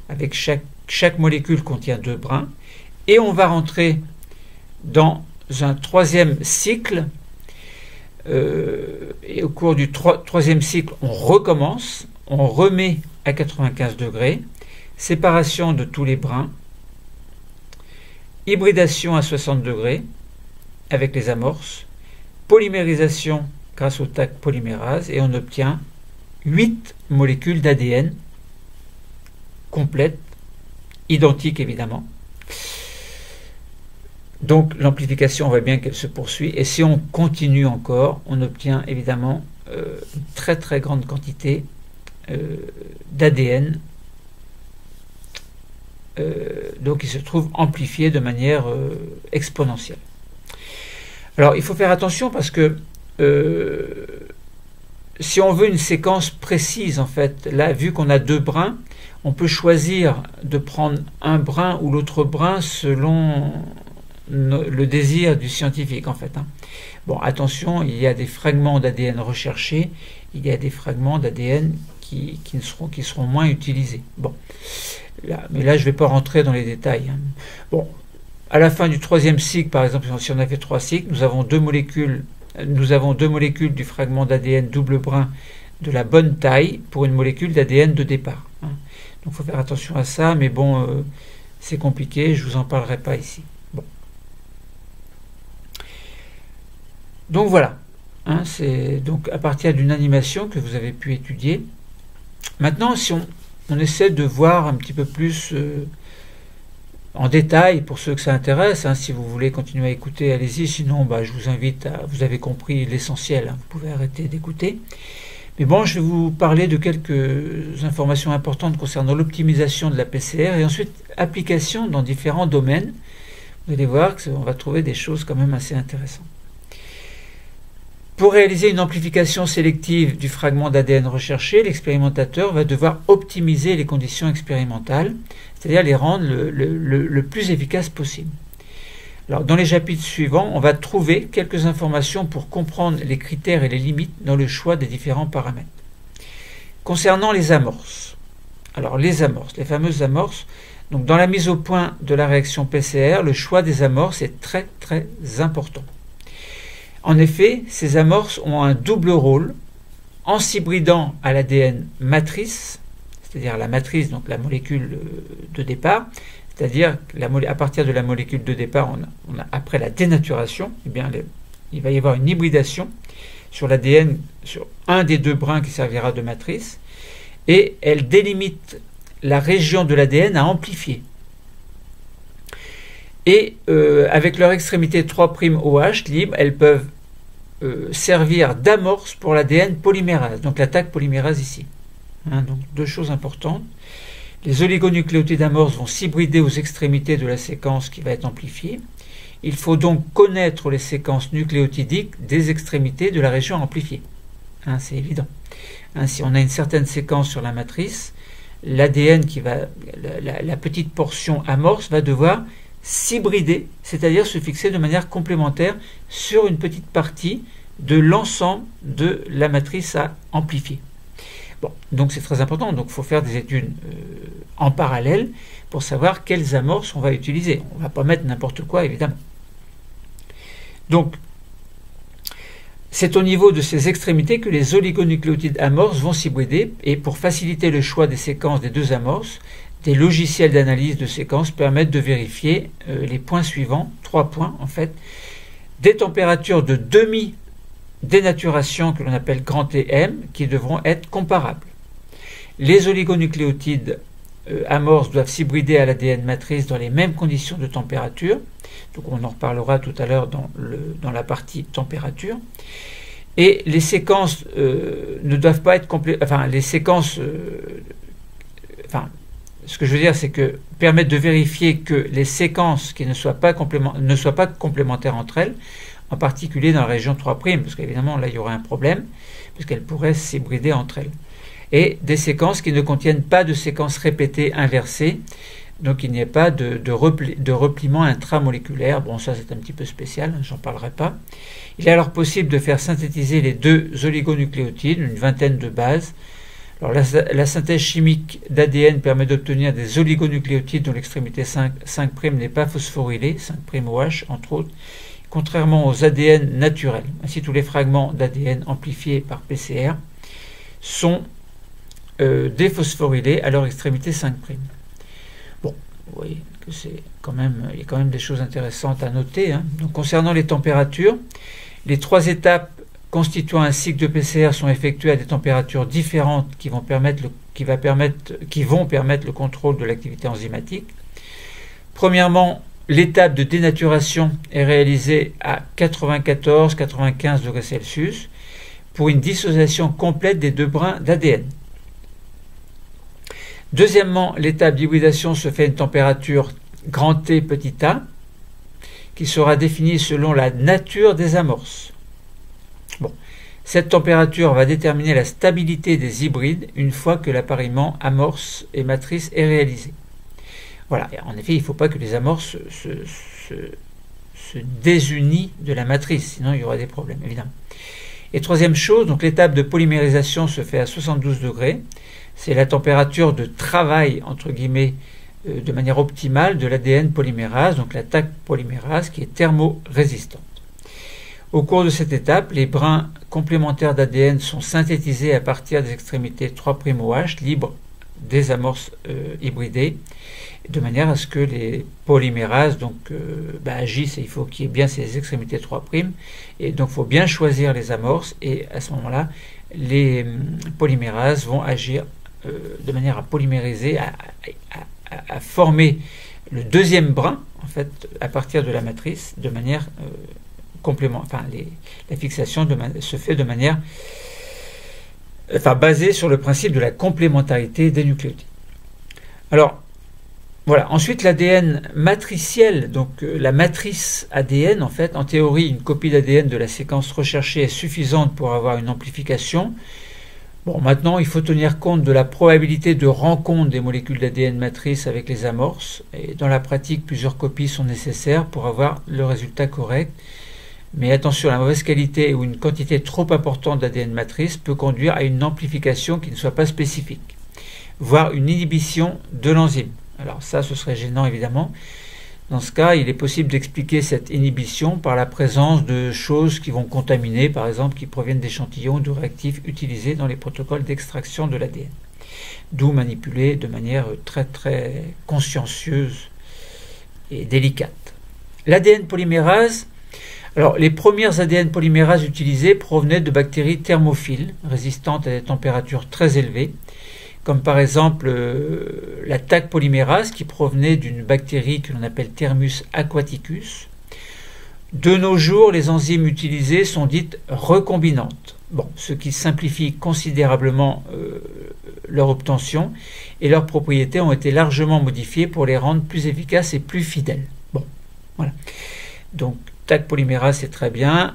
S1: avec chaque molécule contient 2 brins, et on va rentrer dans un troisième cycle, et au cours du troisième cycle, on recommence, on remet à 95 degrés, séparation de tous les brins, hybridation à 60 degrés avec les amorces, polymérisation grâce au tag polymérase, et on obtient 8 molécules d'ADN complètes, identiques évidemment. Donc l'amplification, on voit bien qu'elle se poursuit, et si on continue encore, on obtient évidemment une très très grande quantité d'ADN, donc il se trouve amplifié de manière exponentielle. Alors il faut faire attention parce que si on veut une séquence précise, en fait, là, vu qu'on a 2 brins, on peut choisir de prendre un brin ou l'autre brin selon le désir du scientifique en fait. Bon, attention, il y a des fragments d'ADN recherchés, il y a des fragments d'ADN qui seront moins utilisés. Bon, mais là je ne vais pas rentrer dans les détails. Bon, à la fin du 3e cycle, par exemple, si on a fait 3 cycles, nous avons deux molécules du fragment d'ADN double brin de la bonne taille pour une molécule d'ADN de départ. Donc il faut faire attention à ça, mais bon, c'est compliqué, je ne vous en parlerai pas ici. Bon. Donc voilà, c'est donc à partir d'une animation que vous avez pu étudier. Maintenant, si on essaie de voir un petit peu plus en détail, pour ceux que ça intéresse, si vous voulez continuer à écouter, allez-y, sinon je vous invite vous avez compris l'essentiel, vous pouvez arrêter d'écouter. Mais bon, je vais vous parler de quelques informations importantes concernant l'optimisation de la PCR et ensuite application dans différents domaines. Vous allez voir qu'on va trouver des choses quand même assez intéressantes. Pour réaliser une amplification sélective du fragment d'ADN recherché, l'expérimentateur va devoir optimiser les conditions expérimentales, c'est-à-dire les rendre le plus efficaces possible. Alors, dans les chapitres suivants, on va trouver quelques informations pour comprendre les critères et les limites dans le choix des différents paramètres. Concernant les amorces, alors les fameuses amorces, donc dans la mise au point de la réaction PCR, le choix des amorces est très très important. En effet, ces amorces ont un double rôle en s'hybridant à l'ADN matrice, c'est-à-dire la matrice, donc la molécule de départ, c'est-à-dire à partir de la molécule de départ, après la dénaturation, il va y avoir une hybridation sur l'ADN, sur un des deux brins qui servira de matrice, et elle délimite la région de l'ADN à amplifier. Et avec leur extrémité 3'OH libre, elles peuvent servir d'amorce pour l'ADN polymérase, donc la Taq polymérase ici. Donc deux choses importantes. Les oligonucléotides amorces vont s'hybrider aux extrémités de la séquence qui va être amplifiée. Il faut donc connaître les séquences nucléotidiques des extrémités de la région amplifiée. C'est évident. Si on a une certaine séquence sur la matrice, l'ADN la petite portion amorce va devoir s'hybrider, c'est-à-dire se fixer de manière complémentaire sur une petite partie de l'ensemble de la matrice à amplifier. Bon, donc c'est très important, donc il faut faire des études en parallèle pour savoir quelles amorces on va utiliser. On ne va pas mettre n'importe quoi, évidemment. Donc, c'est au niveau de ces extrémités que les oligonucléotides amorces vont s'hybrider, et pour faciliter le choix des séquences des deux amorces, des logiciels d'analyse de séquences permettent de vérifier les points suivants, 3 points en fait, des températures de demi-dénaturation que l'on appelle grand TM qui devront être comparables. Les oligonucléotides amorces doivent s'hybrider à l'ADN matrice dans les mêmes conditions de température, donc on en reparlera tout à l'heure dans la partie température, et les séquences ne doivent pas être ce que je veux dire, c'est que permettre de vérifier que les séquences qui ne soient pas complémentaires entre elles, en particulier dans la région 3', parce qu'évidemment là il y aurait un problème, parce qu'elles pourraient s'hybrider entre elles. Et des séquences qui ne contiennent pas de séquences répétées inversées, donc il n'y a pas de repliement intramoléculaire. Bon, ça c'est un petit peu spécial, j'en parlerai pas. Il est alors possible de faire synthétiser les deux oligonucléotides, une vingtaine de bases. Alors, la synthèse chimique d'ADN permet d'obtenir des oligonucléotides dont l'extrémité 5' n'est pas phosphorylée, 5'OH entre autres, contrairement aux ADN naturels. Ainsi, tous les fragments d'ADN amplifiés par PCR sont déphosphorylés à leur extrémité 5'. Bon, vous voyez que il y a quand même des choses intéressantes à noter. Donc, concernant les températures, les 3 étapes constituant un cycle de PCR sont effectués à des températures différentes qui vont permettre le contrôle de l'activité enzymatique. Premièrement, l'étape de dénaturation est réalisée à 94-95 degrés Celsius pour une dissociation complète des deux brins d'ADN. Deuxièmement, l'étape d'hybridation se fait à une température grand T petit a qui sera définie selon la nature des amorces. Bon, cette température va déterminer la stabilité des hybrides une fois que l'appariement amorce et matrice est réalisé. Voilà, et en effet, il ne faut pas que les amorces se désunit de la matrice, sinon il y aura des problèmes, évidemment. Et troisième chose, donc l'étape de polymérisation se fait à 72 degrés. C'est la température de travail, entre guillemets, de manière optimale de l'ADN polymérase, donc la Taq polymérase, qui est thermorésistante. Au cours de cette étape, les brins complémentaires d'ADN sont synthétisés à partir des extrémités 3'OH libres des amorces hybridées, de manière à ce que les polymérases agissent, et il faut qu'il y ait bien ces extrémités 3', et donc il faut bien choisir les amorces, et à ce moment-là, les polymérases vont agir de manière à polymériser, à former le deuxième brin, en fait, à partir de la matrice, de manière la fixation se fait de manière basée sur le principe de la complémentarité des nucléotides. Alors, voilà. Ensuite, l'ADN matriciel, donc la matrice ADN, en fait, en théorie, une copie d'ADN de la séquence recherchée est suffisante pour avoir une amplification. Bon, maintenant, il faut tenir compte de la probabilité de rencontre des molécules d'ADN matrice avec les amorces. Et dans la pratique, plusieurs copies sont nécessaires pour avoir le résultat correct. Mais attention, la mauvaise qualité ou une quantité trop importante d'ADN matrice peut conduire à une amplification qui ne soit pas spécifique, voire une inhibition de l'enzyme. Alors ça, ce serait gênant évidemment. Dans ce cas, il est possible d'expliquer cette inhibition par la présence de choses qui vont contaminer, par exemple, qui proviennent d'échantillons de réactifs utilisés dans les protocoles d'extraction de l'ADN. D'où manipuler de manière très très consciencieuse et délicate. L'ADN polymérase. Alors, les premières ADN polymérases utilisées provenaient de bactéries thermophiles, résistantes à des températures très élevées, comme par exemple la Taq polymérase qui provenait d'une bactérie que l'on appelle Thermus aquaticus. De nos jours, les enzymes utilisées sont dites recombinantes, ce qui simplifie considérablement leur obtention, et leurs propriétés ont été largement modifiées pour les rendre plus efficaces et plus fidèles. Bon, voilà. Donc, Taq polymérase, c'est très bien.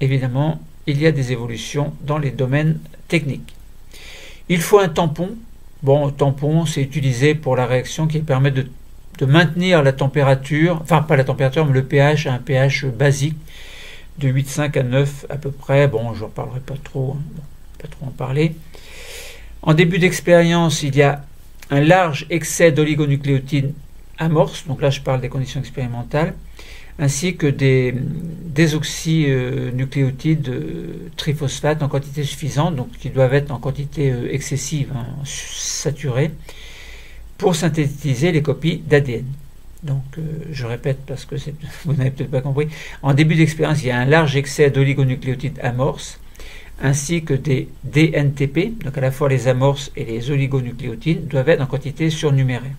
S1: Évidemment, il y a des évolutions dans les domaines techniques. Il faut un tampon. Bon, tampon, c'est utilisé pour la réaction qui permet de maintenir la température, enfin pas la température, mais le pH à un pH basique de 8,5 à 9 à peu près. Bon, je n'en parlerai pas trop, pas trop en parler. En début d'expérience, il y a un large excès d'oligonucléotides amorces, donc là je parle des conditions expérimentales, ainsi que des désoxynucléotides triphosphates en quantité suffisante, donc qui doivent être en quantité excessive, saturée, pour synthétiser les copies d'ADN. Donc, je répète parce que vous n'avez peut-être pas compris. En début d'expérience, il y a un large excès d'oligonucléotides amorces, ainsi que des DNTP, donc à la fois les amorces et les oligonucléotides, doivent être en quantité surnuméraire.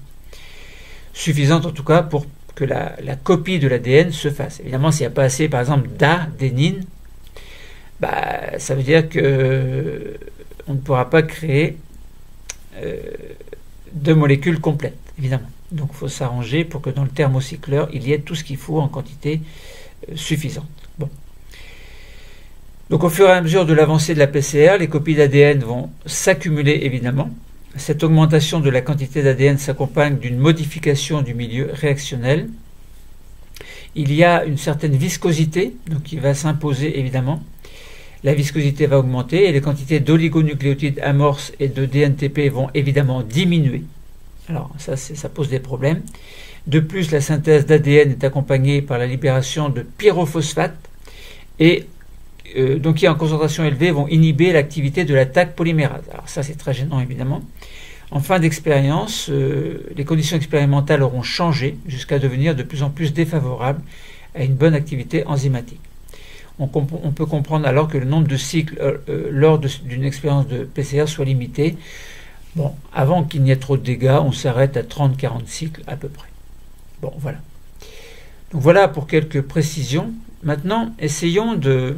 S1: Suffisante en tout cas pour que la copie de l'ADN se fasse. Évidemment, s'il n'y a pas assez, par exemple, d'adénine, ça veut dire que on ne pourra pas créer de molécules complètes, évidemment. Donc, il faut s'arranger pour que dans le thermocycleur, il y ait tout ce qu'il faut en quantité suffisante. Bon. Donc, au fur et à mesure de l'avancée de la PCR, les copies d'ADN vont s'accumuler, évidemment. Cette augmentation de la quantité d'ADN s'accompagne d'une modification du milieu réactionnel. Il y a une certaine viscosité, donc qui va s'imposer évidemment. La viscosité va augmenter et les quantités d'oligonucléotides amorces et de DNTP vont évidemment diminuer. Alors ça pose des problèmes. De plus, la synthèse d'ADN est accompagnée par la libération de pyrophosphates et donc qui en concentration élevée vont inhiber l'activité de la Taq polymérase. Alors ça c'est très gênant évidemment. En fin d'expérience, les conditions expérimentales auront changé jusqu'à devenir de plus en plus défavorables à une bonne activité enzymatique. On peut comprendre alors que le nombre de cycles lors d'une expérience de PCR soit limité. Bon, avant qu'il n'y ait trop de dégâts, on s'arrête à 30-40 cycles à peu près. Bon, voilà. Donc voilà pour quelques précisions. Maintenant, essayons de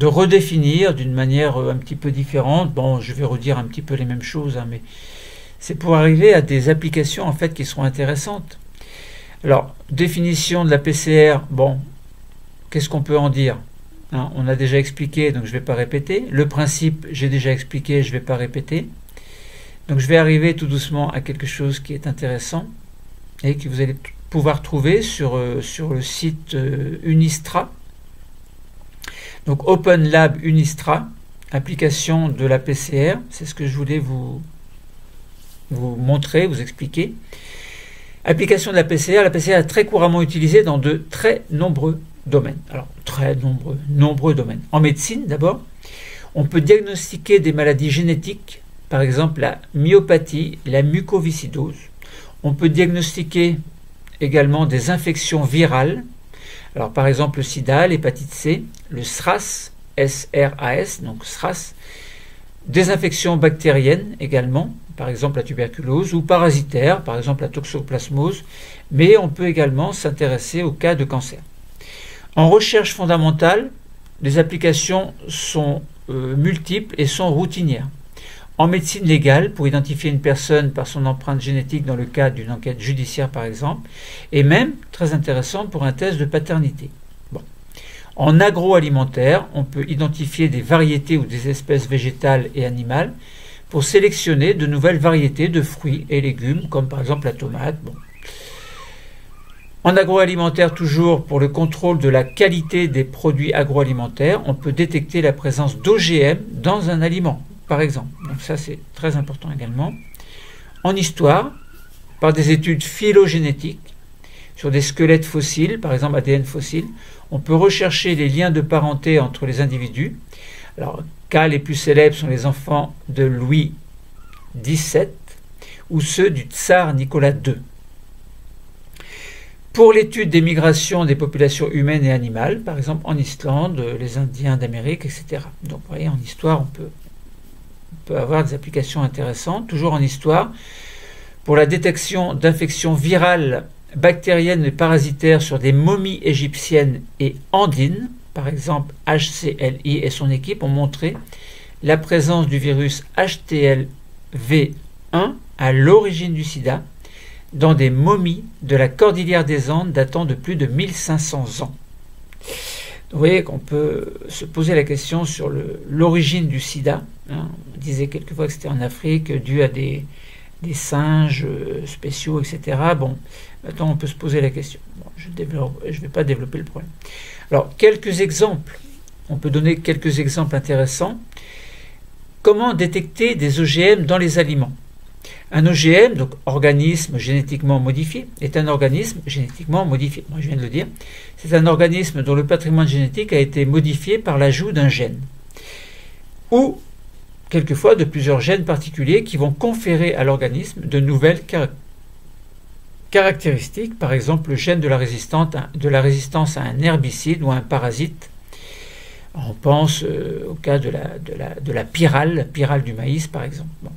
S1: redéfinir d'une manière un petit peu différente. Bon, je vais redire un petit peu les mêmes choses, mais c'est pour arriver à des applications en fait qui seront intéressantes. Alors, définition de la PCR, bon, qu'est-ce qu'on peut en dire ? On a déjà expliqué, donc je ne vais pas répéter. Le principe, j'ai déjà expliqué, je ne vais pas répéter. Donc je vais arriver tout doucement à quelque chose qui est intéressant. et que vous allez pouvoir trouver sur le site Unistra. Donc Open Lab Unistra, application de la PCR, c'est ce que je voulais vous montrer, vous expliquer. Application de la PCR est très couramment utilisée dans de très nombreux domaines. Alors, très nombreux domaines. En médecine, d'abord, on peut diagnostiquer des maladies génétiques, par exemple la myopathie, la mucoviscidose. On peut diagnostiquer également des infections virales. Alors, par exemple, le sida, l'hépatite C, le SRAS, S-R-A-S, donc SRAS, des infections bactériennes également, par exemple la tuberculose, ou parasitaires, par exemple la toxoplasmose, mais on peut également s'intéresser aux cas de cancer. En recherche fondamentale, les applications sont multiples et sont routinières. En médecine légale, pour identifier une personne par son empreinte génétique dans le cadre d'une enquête judiciaire par exemple, et même, très intéressant, pour un test de paternité. Bon. En agroalimentaire, on peut identifier des variétés ou des espèces végétales et animales pour sélectionner de nouvelles variétés de fruits et légumes, comme par exemple la tomate. Bon. En agroalimentaire, toujours pour le contrôle de la qualité des produits agroalimentaires, on peut détecter la présence d'OGM dans un aliment, par exemple. Donc ça, c'est très important également. En histoire, par des études phylogénétiques sur des squelettes fossiles, par exemple ADN fossile, on peut rechercher les liens de parenté entre les individus. Alors, cas les plus célèbres sont les enfants de Louis XVII ou ceux du tsar Nicolas II. Pour l'étude des migrations des populations humaines et animales, par exemple en Islande, les Indiens d'Amérique, etc. Donc vous voyez, en histoire, on peut avoir des applications intéressantes. Toujours en histoire, pour la détection d'infections virales, bactériennes et parasitaires sur des momies égyptiennes et andines, par exemple HCLI et son équipe ont montré la présence du virus HTLV1 à l'origine du sida dans des momies de la cordillère des Andes datant de plus de 1500 ans. Vous voyez qu'on peut se poser la question sur l'origine du sida. On disait quelquefois que c'était en Afrique, dû à des singes spéciaux, etc. Bon, maintenant on peut se poser la question. Bon, je ne vais pas développer le problème. Alors, quelques exemples. On peut donner quelques exemples intéressants. Comment détecter des OGM dans les aliments? Un OGM, donc organisme génétiquement modifié, est un organisme génétiquement modifié. Moi, je viens de le dire. C'est un organisme dont le patrimoine génétique a été modifié par l'ajout d'un gène. Ou, quelquefois, de plusieurs gènes particuliers qui vont conférer à l'organisme de nouvelles caractéristiques. Par exemple, le gène de la résistance à un herbicide ou à un parasite. On pense au cas de la pyrale du maïs, par exemple. Bon.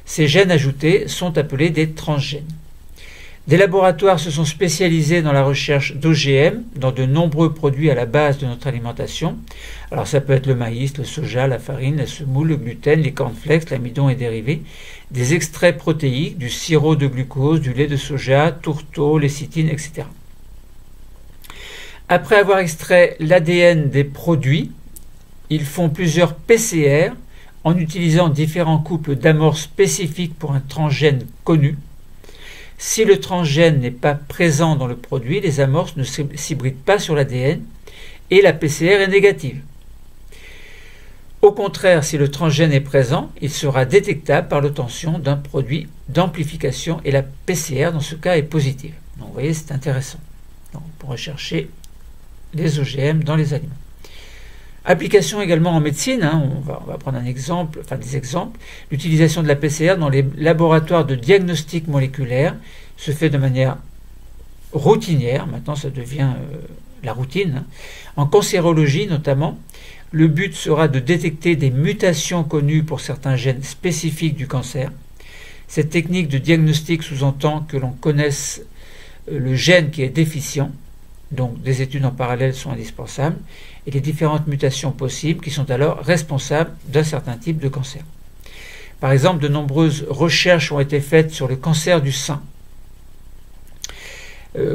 S1: Ces gènes ajoutés sont appelés des transgènes. Des laboratoires se sont spécialisés dans la recherche d'OGM dans de nombreux produits à la base de notre alimentation. Alors ça peut être le maïs, le soja, la farine, la semoule, le gluten, les cornflakes, l'amidon et dérivés, des extraits protéiques, du sirop de glucose, du lait de soja, tourteau, lécithine, etc. Après avoir extrait l'ADN des produits, ils font plusieurs PCR en utilisant différents couples d'amores spécifiques pour un transgène connu. Si le transgène n'est pas présent dans le produit, les amorces ne s'hybrident pas sur l'ADN et la PCR est négative. Au contraire, si le transgène est présent, il sera détectable par l'obtention d'un produit d'amplification et la PCR dans ce cas est positive. Donc vous voyez, c'est intéressant. Donc, on pourrait chercher les OGM dans les aliments. Application également en médecine, on va prendre des exemples. L'utilisation de la PCR dans les laboratoires de diagnostic moléculaire se fait de manière routinière. Maintenant, ça devient la routine. En cancérologie notamment, le but sera de détecter des mutations connues pour certains gènes spécifiques du cancer. Cette technique de diagnostic sous-entend que l'on connaisse le gène qui est déficient. Donc des études en parallèle sont indispensables et les différentes mutations possibles qui sont alors responsables d'un certain type de cancer. Par exemple, de nombreuses recherches ont été faites sur le cancer du sein,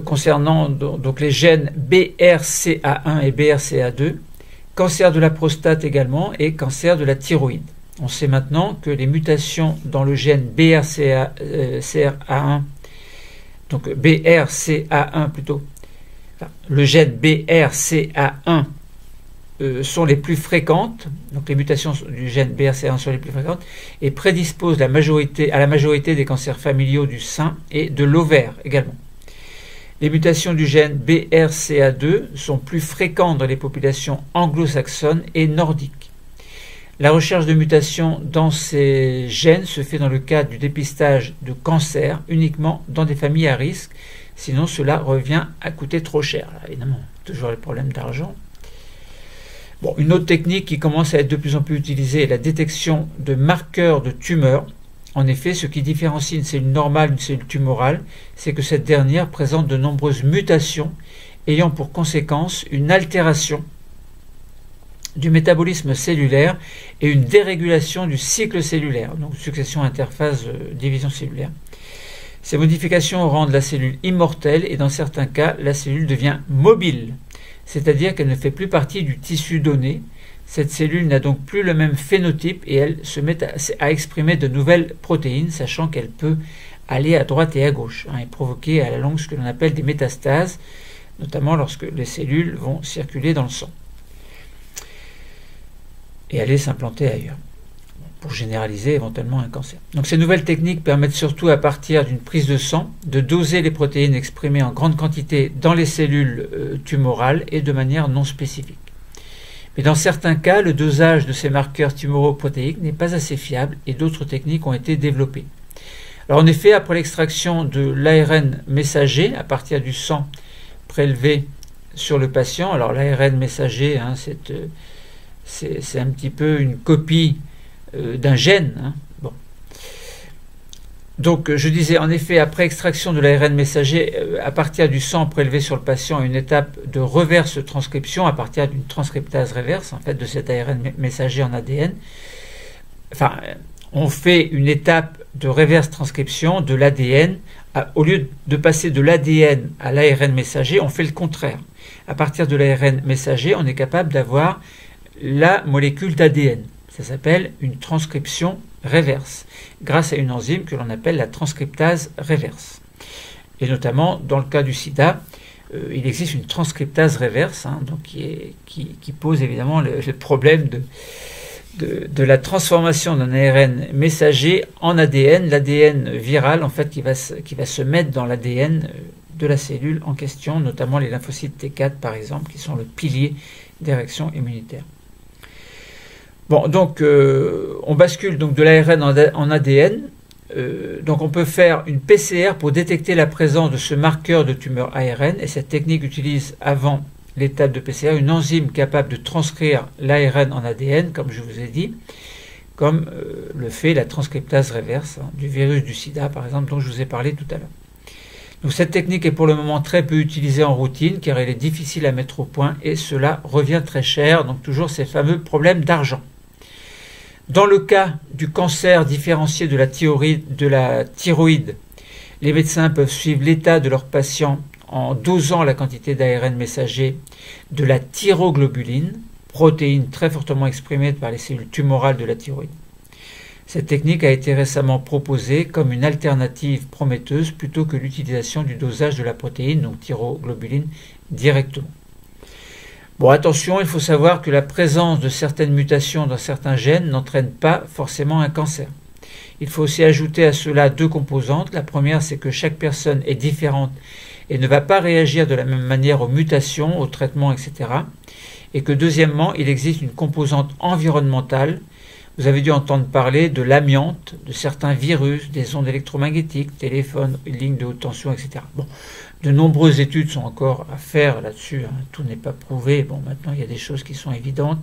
S1: concernant donc les gènes BRCA1 et BRCA2, cancer de la prostate également et cancer de la thyroïde. On sait maintenant que les mutations dans le gène BRCA1 donc BRCA1 plutôt, enfin, le gène BRCA1 sont les plus fréquentes, donc les mutations du gène BRCA1 sont les plus fréquentes, et prédisposent à la majorité des cancers familiaux du sein et de l'ovaire également. Les mutations du gène BRCA2 sont plus fréquentes dans les populations anglo-saxonnes et nordiques. La recherche de mutations dans ces gènes se fait dans le cadre du dépistage de cancer uniquement dans des familles à risque, sinon cela revient à coûter trop cher. Là, évidemment, toujours les problèmes d'argent. Bon, une autre technique qui commence à être de plus en plus utilisée est la détection de marqueurs de tumeurs. En effet, ce qui différencie une cellule normale d'une cellule tumorale, c'est que cette dernière présente de nombreuses mutations ayant pour conséquence une altération du métabolisme cellulaire et une dérégulation du cycle cellulaire, donc succession, interphase, division cellulaire. Ces modifications rendent la cellule immortelle et dans certains cas, la cellule devient mobile, c'est-à-dire qu'elle ne fait plus partie du tissu donné. Cette cellule n'a donc plus le même phénotype et elle se met à exprimer de nouvelles protéines, sachant qu'elle peut aller à droite et à gauche et provoquer à la longue ce que l'on appelle des métastases, notamment lorsque les cellules vont circuler dans le sang et aller s'implanter ailleurs, pour généraliser éventuellement un cancer. Donc ces nouvelles techniques permettent surtout à partir d'une prise de sang de doser les protéines exprimées en grande quantité dans les cellules tumorales et de manière non spécifique. Mais dans certains cas, le dosage de ces marqueurs tumoroprotéiques n'est pas assez fiable et d'autres techniques ont été développées. Alors en effet, après l'extraction de l'ARN messager à partir du sang prélevé sur le patient, alors l'ARN messager, c'est un petit peu une copie d'un gène. Bon. Donc je disais, en effet, après extraction de l'ARN messager à partir du sang prélevé sur le patient, une étape de reverse transcription à partir d'une transcriptase reverse, en fait, de cet ARN messager en ADN. Enfin, on fait une étape de reverse transcription de l'ADN. Au lieu de passer de l'ADN à l'ARN messager, on fait le contraire. À partir de l'ARN messager, on est capable d'avoir la molécule d'ADN. Ça s'appelle une transcription reverse, grâce à une enzyme que l'on appelle la transcriptase reverse. Et notamment, dans le cas du sida, il existe une transcriptase reverse, donc qui pose évidemment le problème de la transformation d'un ARN messager en ADN, l'ADN viral en fait qui va se mettre dans l'ADN de la cellule en question, notamment les lymphocytes T4 par exemple, qui sont le pilier des réactions immunitaires. Bon, donc on bascule donc de l'ARN en ADN. Donc on peut faire une PCR pour détecter la présence de ce marqueur de tumeur ARN, et cette technique utilise avant l'étape de PCR une enzyme capable de transcrire l'ARN en ADN, comme je vous ai dit, comme le fait la transcriptase reverse du virus du sida par exemple, dont je vous ai parlé tout à l'heure. Donc cette technique est pour le moment très peu utilisée en routine car elle est difficile à mettre au point et cela revient très cher, donc toujours ces fameux problèmes d'argent. Dans le cas du cancer différencié de la thyroïde, les médecins peuvent suivre l'état de leurs patients en dosant la quantité d'ARN messager de la thyroglobuline, protéine très fortement exprimée par les cellules tumorales de la thyroïde. Cette technique a été récemment proposée comme une alternative prometteuse plutôt que l'utilisation du dosage de la protéine, donc thyroglobuline, directement. Bon, attention, il faut savoir que la présence de certaines mutations dans certains gènes n'entraîne pas forcément un cancer. Il faut aussi ajouter à cela deux composantes. La première, c'est que chaque personne est différente et ne va pas réagir de la même manière aux mutations, aux traitements, etc. Et que deuxièmement, il existe une composante environnementale. Vous avez dû entendre parler de l'amiante, de certains virus, des ondes électromagnétiques, téléphones, lignes de haute tension, etc. Bon, de nombreuses études sont encore à faire là-dessus, tout n'est pas prouvé. Bon, maintenant, il y a des choses qui sont évidentes,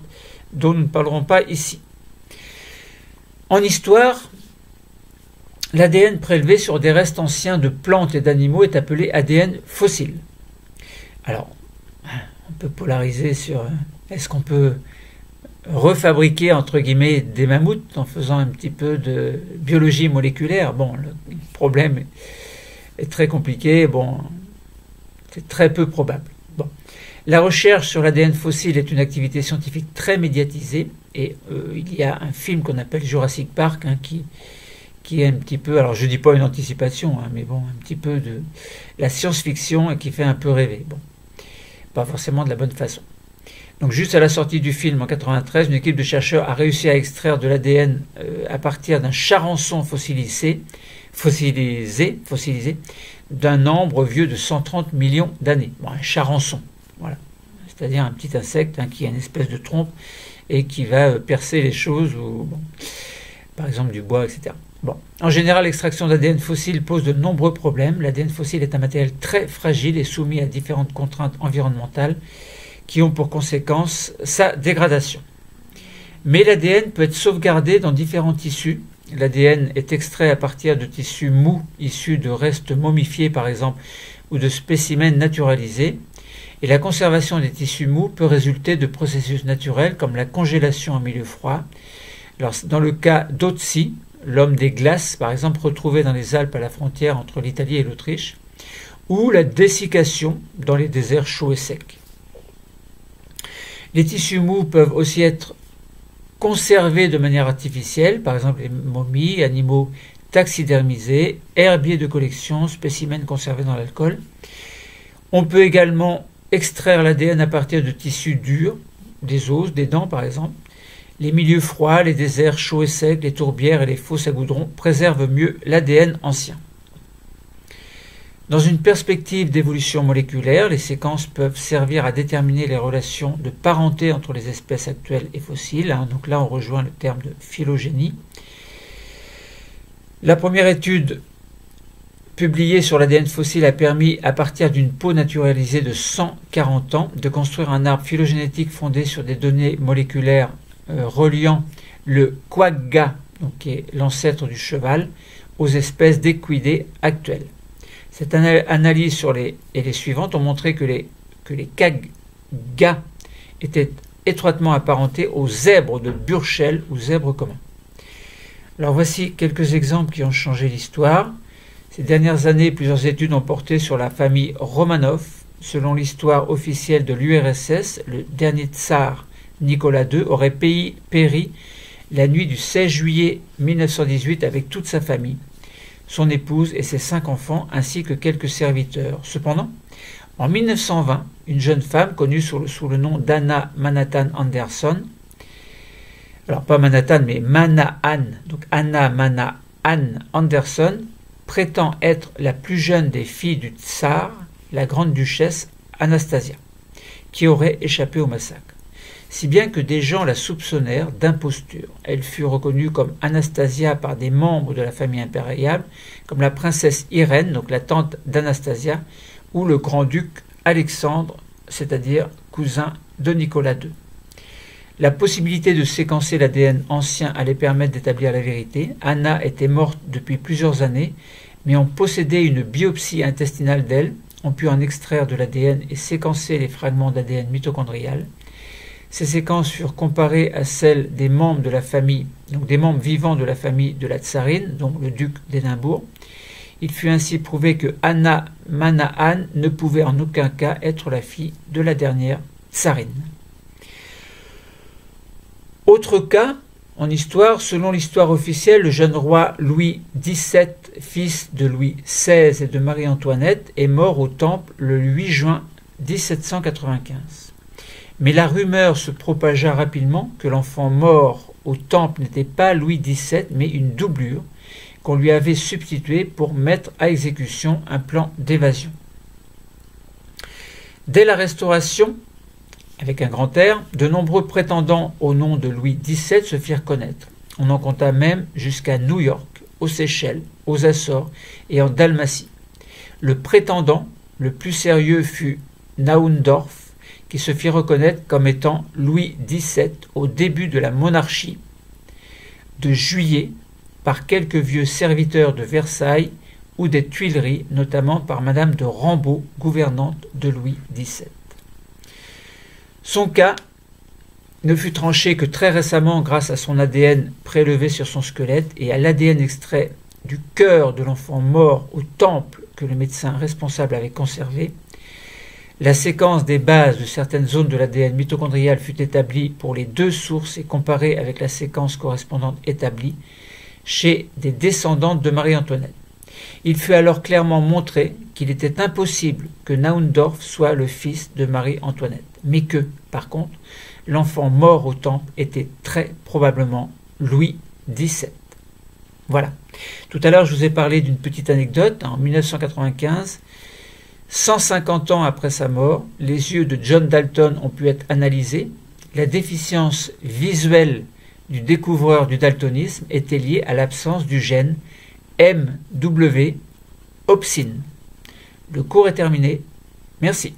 S1: dont nous ne parlerons pas ici. En histoire, l'ADN prélevé sur des restes anciens de plantes et d'animaux est appelé ADN fossile. Alors, on peut polariser sur est-ce qu'on peut refabriquer entre guillemets des mammouths en faisant un petit peu de biologie moléculaire. Bon, le problème est très compliqué, bon, c'est très peu probable. Bon. La recherche sur l'ADN fossile est une activité scientifique très médiatisée et il y a un film qu'on appelle Jurassic Park qui qui est un petit peu, alors je dis pas une anticipation, hein, mais bon, un petit peu de la science-fiction et qui fait un peu rêver. Bon, pas forcément de la bonne façon. Donc juste à la sortie du film en 93, une équipe de chercheurs a réussi à extraire de l'ADN à partir d'un charançon fossilisé d'un ambre vieux de 130 millions d'années. Bon, un charançon, voilà. C'est-à-dire un petit insecte qui a une espèce de trompe et qui va percer les choses, ou, bon, par exemple du bois, etc. Bon. En général, l'extraction d'ADN fossile pose de nombreux problèmes. L'ADN fossile est un matériel très fragile et soumis à différentes contraintes environnementales qui ont pour conséquence sa dégradation. Mais l'ADN peut être sauvegardé dans différents tissus. L'ADN est extrait à partir de tissus mous issus de restes momifiés par exemple ou de spécimens naturalisés. Et la conservation des tissus mous peut résulter de processus naturels comme la congélation en milieu froid. Alors, dans le cas d'Otzi, l'homme des glaces, par exemple, retrouvé dans les Alpes à la frontière entre l'Italie et l'Autriche, ou la dessiccation dans les déserts chauds et secs. Les tissus mous peuvent aussi être conservés de manière artificielle, par exemple les momies, animaux taxidermisés, herbiers de collection, spécimens conservés dans l'alcool. On peut également extraire l'ADN à partir de tissus durs, des os, des dents par exemple. Les milieux froids, les déserts chauds et secs, les tourbières et les fosses à goudron préservent mieux l'ADN ancien. Dans une perspective d'évolution moléculaire, les séquences peuvent servir à déterminer les relations de parenté entre les espèces actuelles et fossiles. Donc là, on rejoint le terme de phylogénie. La première étude publiée sur l'ADN fossile a permis, à partir d'une peau naturalisée de 140 ans, de construire un arbre phylogénétique fondé sur des données moléculaires reliant le quagga, donc qui est l'ancêtre du cheval, aux espèces d'équidés actuelles. Cette analyse et les suivantes ont montré que les quaggas étaient étroitement apparentés aux zèbres de Burchell ou zèbres communs. Alors voici quelques exemples qui ont changé l'histoire. Ces dernières années, plusieurs études ont porté sur la famille Romanov. Selon l'histoire officielle de l'URSS, le dernier tsar Nicolas II aurait péri la nuit du 16 juillet 1918 avec toute sa famille, son épouse et ses 5 enfants, ainsi que quelques serviteurs. Cependant, en 1920, une jeune femme connue sous le nom d'Anna Manhattan Anderson, alors pas Manhattan mais Manahan, donc Anna Manahan Anderson, prétend être la plus jeune des filles du tsar, la grande duchesse Anastasia, qui aurait échappé au massacre. Si bien que des gens la soupçonnèrent d'imposture. Elle fut reconnue comme Anastasia par des membres de la famille impériale, comme la princesse Irène, donc la tante d'Anastasia, ou le grand-duc Alexandre, c'est-à-dire cousin de Nicolas II. La possibilité de séquencer l'ADN ancien allait permettre d'établir la vérité. Anna était morte depuis plusieurs années, mais on possédait une biopsie intestinale d'elle. On put en extraire de l'ADN et séquencer les fragments d'ADN mitochondrial. Ces séquences furent comparées à celles des membres de la famille, donc des membres vivants de la famille de la tsarine, dont le duc d'Édimbourg. Il fut ainsi prouvé que Anna Manahan ne pouvait en aucun cas être la fille de la dernière tsarine. Autre cas en histoire, selon l'histoire officielle, le jeune roi Louis XVII, fils de Louis XVI et de Marie-Antoinette, est mort au Temple le 8 juin 1795. Mais la rumeur se propagea rapidement que l'enfant mort au Temple n'était pas Louis XVII, mais une doublure qu'on lui avait substituée pour mettre à exécution un plan d'évasion. Dès la Restauration, avec un grand R, de nombreux prétendants au nom de Louis XVII se firent connaître. On en compta même jusqu'à New York, aux Seychelles, aux Açores et en Dalmatie. Le prétendant le plus sérieux fut Naundorf, qui se fit reconnaître comme étant Louis XVII au début de la monarchie de Juillet par quelques vieux serviteurs de Versailles ou des Tuileries, notamment par Madame de Rambaud, gouvernante de Louis XVII. Son cas ne fut tranché que très récemment grâce à son ADN prélevé sur son squelette et à l'ADN extrait du cœur de l'enfant mort au Temple que le médecin responsable avait conservé. La séquence des bases de certaines zones de l'ADN mitochondrial fut établie pour les deux sources et comparée avec la séquence correspondante établie chez des descendantes de Marie-Antoinette. Il fut alors clairement montré qu'il était impossible que Naundorf soit le fils de Marie-Antoinette, mais que, par contre, l'enfant mort au temple était très probablement Louis XVII. Voilà. Tout à l'heure, je vous ai parlé d'une petite anecdote. En 1995, 150 ans après sa mort, les yeux de John Dalton ont pu être analysés. La déficience visuelle du découvreur du daltonisme était liée à l'absence du gène MW opsin. Le cours est terminé. Merci.